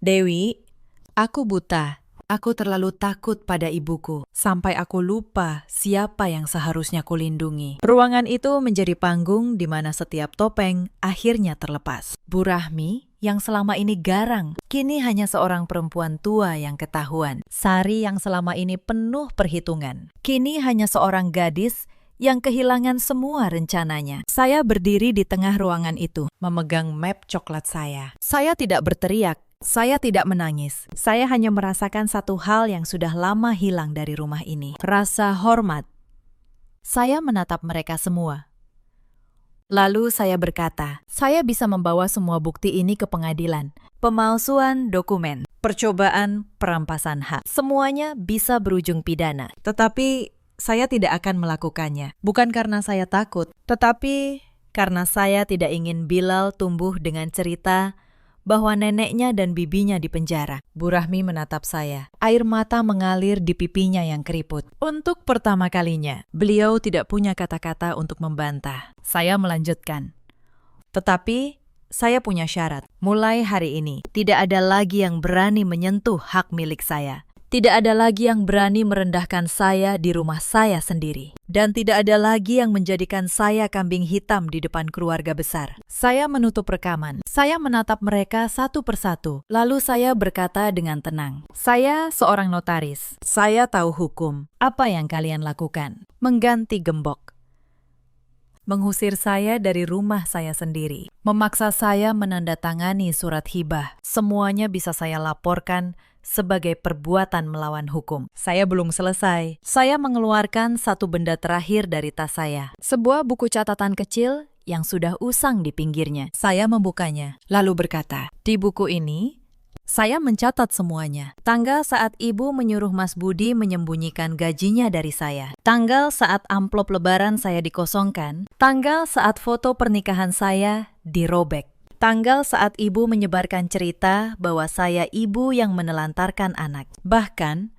Dewi, aku buta. Aku terlalu takut pada ibuku, sampai aku lupa siapa yang seharusnya kulindungi. Ruangan itu menjadi panggung di mana setiap topeng akhirnya terlepas. Bu Rahmi, yang selama ini garang, kini hanya seorang perempuan tua yang ketahuan. Sari yang selama ini penuh perhitungan, kini hanya seorang gadis yang kehilangan semua rencananya. Saya berdiri di tengah ruangan itu, memegang map coklat saya. Saya tidak berteriak, saya tidak menangis. Saya hanya merasakan satu hal yang sudah lama hilang dari rumah ini. Rasa hormat. Saya menatap mereka semua. Lalu saya berkata, saya bisa membawa semua bukti ini ke pengadilan. Pemalsuan dokumen, percobaan perampasan hak. Semuanya bisa berujung pidana. Tetapi saya tidak akan melakukannya, bukan karena saya takut, tetapi karena saya tidak ingin Bilal tumbuh dengan cerita bahwa neneknya dan bibinya dipenjara. Bu Rahmi menatap saya. Air mata mengalir di pipinya yang keriput. Untuk pertama kalinya, beliau tidak punya kata-kata untuk membantah. Saya melanjutkan. Tetapi saya punya syarat. Mulai hari ini, tidak ada lagi yang berani menyentuh hak milik saya. Tidak ada lagi yang berani merendahkan saya di rumah saya sendiri. Dan tidak ada lagi yang menjadikan saya kambing hitam di depan keluarga besar. Saya menutup rekaman. Saya menatap mereka satu persatu. Lalu saya berkata dengan tenang. Saya seorang notaris. Saya tahu hukum. Apa yang kalian lakukan? Mengganti gembok. Mengusir saya dari rumah saya sendiri. Memaksa saya menandatangani surat hibah. Semuanya bisa saya laporkan sebagai perbuatan melawan hukum. Saya belum selesai. Saya mengeluarkan satu benda terakhir dari tas saya. Sebuah buku catatan kecil yang sudah usang di pinggirnya. Saya membukanya, lalu berkata, di buku ini, saya mencatat semuanya. Tanggal saat ibu menyuruh Mas Budi menyembunyikan gajinya dari saya. Tanggal saat amplop lebaran saya dikosongkan. Tanggal saat foto pernikahan saya dirobek. Tanggal saat ibu menyebarkan cerita bahwa saya ibu yang menelantarkan anak. Bahkan,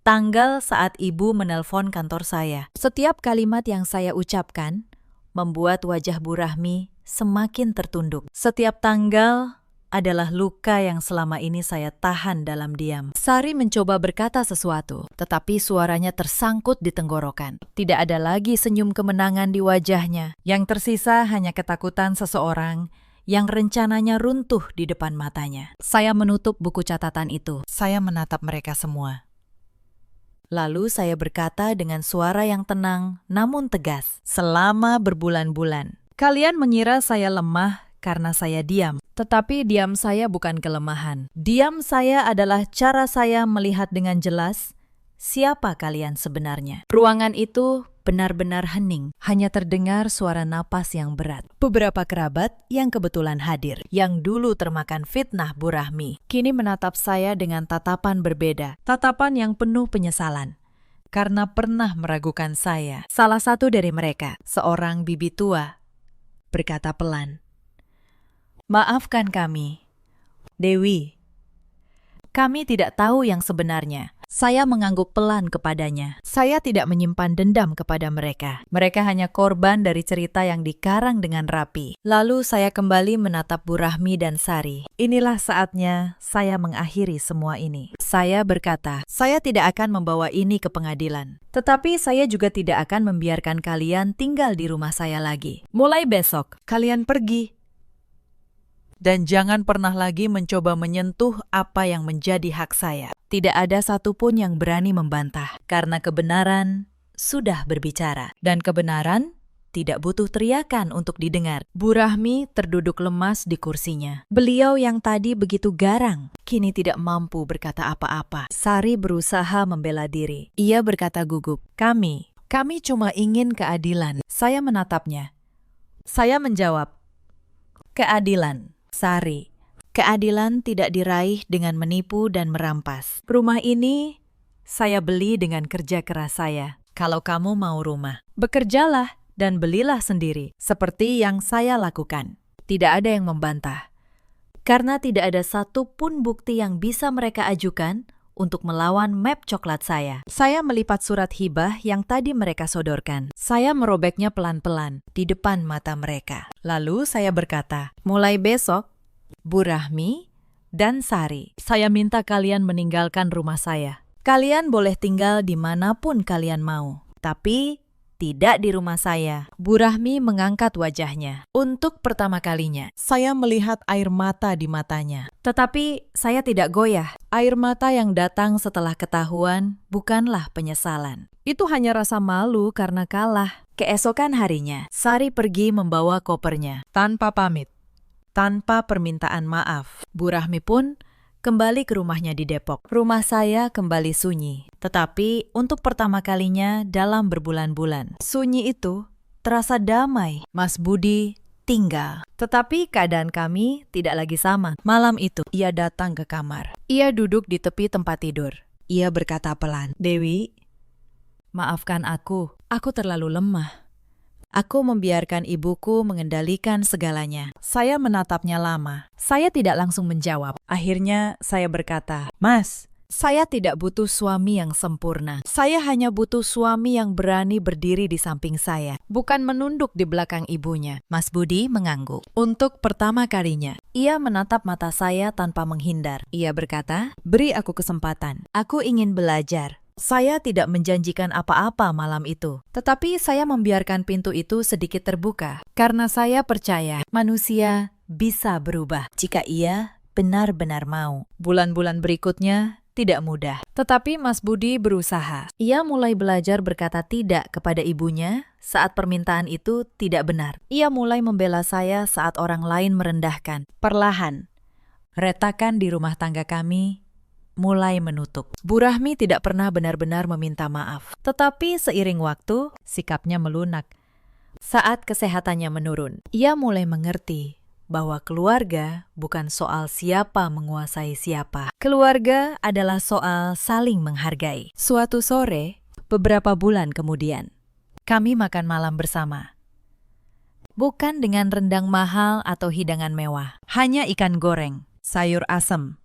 tanggal saat ibu menelpon kantor saya. Setiap kalimat yang saya ucapkan membuat wajah Bu Rahmi semakin tertunduk. Setiap tanggal adalah luka yang selama ini saya tahan dalam diam. Sari mencoba berkata sesuatu, tetapi suaranya tersangkut di tenggorokan. Tidak ada lagi senyum kemenangan di wajahnya. Yang tersisa hanya ketakutan seseorang yang rencananya runtuh di depan matanya. Saya menutup buku catatan itu. Saya menatap mereka semua. Lalu saya berkata dengan suara yang tenang namun tegas, selama berbulan-bulan. Kalian mengira saya lemah karena saya diam. Tetapi diam saya bukan kelemahan. Diam saya adalah cara saya melihat dengan jelas siapa kalian sebenarnya. Ruangan itu benar-benar hening. Hanya terdengar suara napas yang berat. Beberapa kerabat yang kebetulan hadir, yang dulu termakan fitnah Bu Rahmi, kini menatap saya dengan tatapan berbeda. Tatapan yang penuh penyesalan. Karena pernah meragukan saya. Salah satu dari mereka, seorang bibi tua, berkata pelan, "Maafkan kami, Dewi. Kami tidak tahu yang sebenarnya." Saya mengangguk pelan kepadanya. Saya tidak menyimpan dendam kepada mereka. Mereka hanya korban dari cerita yang dikarang dengan rapi. Lalu saya kembali menatap Bu Rahmi dan Sari. Inilah saatnya saya mengakhiri semua ini. Saya berkata, saya tidak akan membawa ini ke pengadilan. Tetapi saya juga tidak akan membiarkan kalian tinggal di rumah saya lagi. Mulai besok, kalian pergi. Dan jangan pernah lagi mencoba menyentuh apa yang menjadi hak saya. Tidak ada satupun yang berani membantah, karena kebenaran sudah berbicara. Dan kebenaran tidak butuh teriakan untuk didengar. Bu Rahmi terduduk lemas di kursinya. Beliau yang tadi begitu garang, kini tidak mampu berkata apa-apa. Sari berusaha membela diri. Ia berkata gugup, Kami cuma ingin keadilan. Saya menatapnya. Saya menjawab, keadilan. Sari, keadilan tidak diraih dengan menipu dan merampas. Rumah ini saya beli dengan kerja keras saya. Kalau kamu mau rumah, bekerjalah dan belilah sendiri, seperti yang saya lakukan. Tidak ada yang membantah. Karena tidak ada satupun bukti yang bisa mereka ajukan untuk melawan map coklat saya. Saya melipat surat hibah yang tadi mereka sodorkan. Saya merobeknya pelan-pelan di depan mata mereka. Lalu saya berkata, mulai besok, Bu Rahmi dan Sari, saya minta kalian meninggalkan rumah saya. Kalian boleh tinggal dimanapun kalian mau, tapi tidak di rumah saya. Bu Rahmi mengangkat wajahnya. Untuk pertama kalinya, saya melihat air mata di matanya. Tetapi saya tidak goyah. Air mata yang datang setelah ketahuan bukanlah penyesalan. Itu hanya rasa malu karena kalah. Keesokan harinya, Sari pergi membawa kopernya, tanpa pamit, tanpa permintaan maaf. Bu Rahmi pun kembali ke rumahnya di Depok. Rumah saya kembali sunyi. Tetapi untuk pertama kalinya dalam berbulan-bulan, sunyi itu terasa damai. Mas Budi tinggal. Tetapi keadaan kami tidak lagi sama. Malam itu, ia datang ke kamar. Ia duduk di tepi tempat tidur. Ia berkata pelan, Dewi, maafkan aku terlalu lemah. Aku membiarkan ibuku mengendalikan segalanya. Saya menatapnya lama. Saya tidak langsung menjawab. Akhirnya saya berkata, Mas, saya tidak butuh suami yang sempurna. Saya hanya butuh suami yang berani berdiri di samping saya, bukan menunduk di belakang ibunya. Mas Budi mengangguk. Untuk pertama kalinya, ia menatap mata saya tanpa menghindar. Ia berkata, beri aku kesempatan. Aku ingin belajar. Saya tidak menjanjikan apa-apa malam itu, tetapi saya membiarkan pintu itu sedikit terbuka, karena saya percaya manusia bisa berubah jika ia benar-benar mau. Bulan-bulan berikutnya tidak mudah, tetapi Mas Budi berusaha. Ia mulai belajar berkata tidak kepada ibunya saat permintaan itu tidak benar. Ia mulai membela saya saat orang lain merendahkan. Perlahan, retakan di rumah tangga kami mulai menutup. Bu Rahmi tidak pernah benar-benar meminta maaf. Tetapi seiring waktu, sikapnya melunak. Saat kesehatannya menurun, ia mulai mengerti bahwa keluarga bukan soal siapa menguasai siapa. Keluarga adalah soal saling menghargai. Suatu sore, beberapa bulan kemudian, kami makan malam bersama. Bukan dengan rendang mahal atau hidangan mewah, hanya ikan goreng, sayur asem,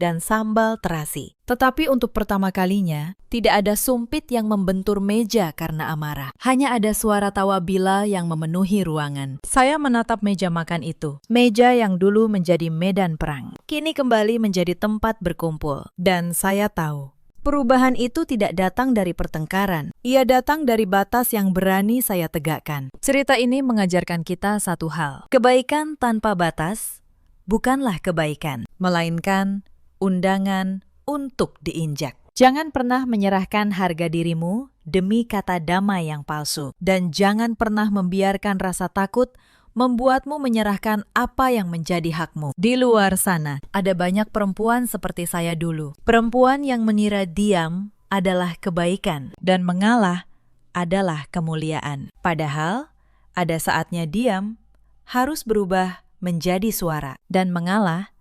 dan sambal terasi. Tetapi untuk pertama kalinya, tidak ada sumpit yang membentur meja karena amarah. Hanya ada suara tawa Bila yang memenuhi ruangan. Saya menatap meja makan itu. Meja yang dulu menjadi medan perang, kini kembali menjadi tempat berkumpul. Dan saya tahu, perubahan itu tidak datang dari pertengkaran. Ia datang dari batas yang berani saya tegakkan. Cerita ini mengajarkan kita satu hal. Kebaikan tanpa batas bukanlah kebaikan, melainkan undangan untuk diinjak. Jangan pernah menyerahkan harga dirimu demi kata damai yang palsu. Dan jangan pernah membiarkan rasa takut membuatmu menyerahkan apa yang menjadi hakmu. Di luar sana, ada banyak perempuan seperti saya dulu. Perempuan yang mengira diam adalah kebaikan dan mengalah adalah kemuliaan. Padahal, ada saatnya diam harus berubah menjadi suara dan mengalah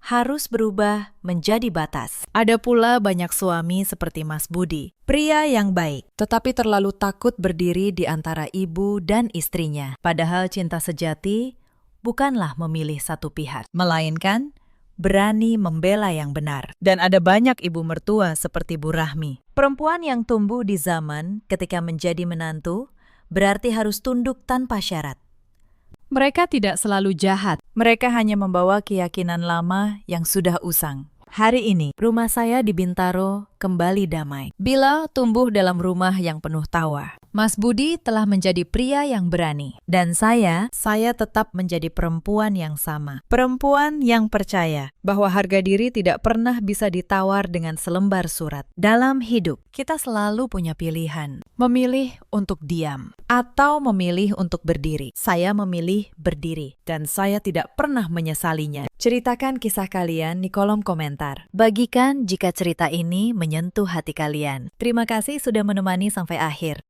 harus berubah menjadi batas. Ada pula banyak suami seperti Mas Budi, pria yang baik, tetapi terlalu takut berdiri di antara ibu dan istrinya. Padahal cinta sejati bukanlah memilih satu pihak, melainkan berani membela yang benar. Dan ada banyak ibu mertua seperti Bu Rahmi. Perempuan yang tumbuh di zaman ketika menjadi menantu berarti harus tunduk tanpa syarat. Mereka tidak selalu jahat. Mereka hanya membawa keyakinan lama yang sudah usang. Hari ini, rumah saya di Bintaro kembali damai. Bila tumbuh dalam rumah yang penuh tawa. Mas Budi telah menjadi pria yang berani. Dan saya tetap menjadi perempuan yang sama. Perempuan yang percaya bahwa harga diri tidak pernah bisa ditawar dengan selembar surat. Dalam hidup, kita selalu punya pilihan. Memilih untuk diam atau memilih untuk berdiri. Saya memilih berdiri dan saya tidak pernah menyesalinya. Ceritakan kisah kalian di kolom komentar. Bagikan jika cerita ini menyentuh hati kalian. Terima kasih sudah menemani sampai akhir.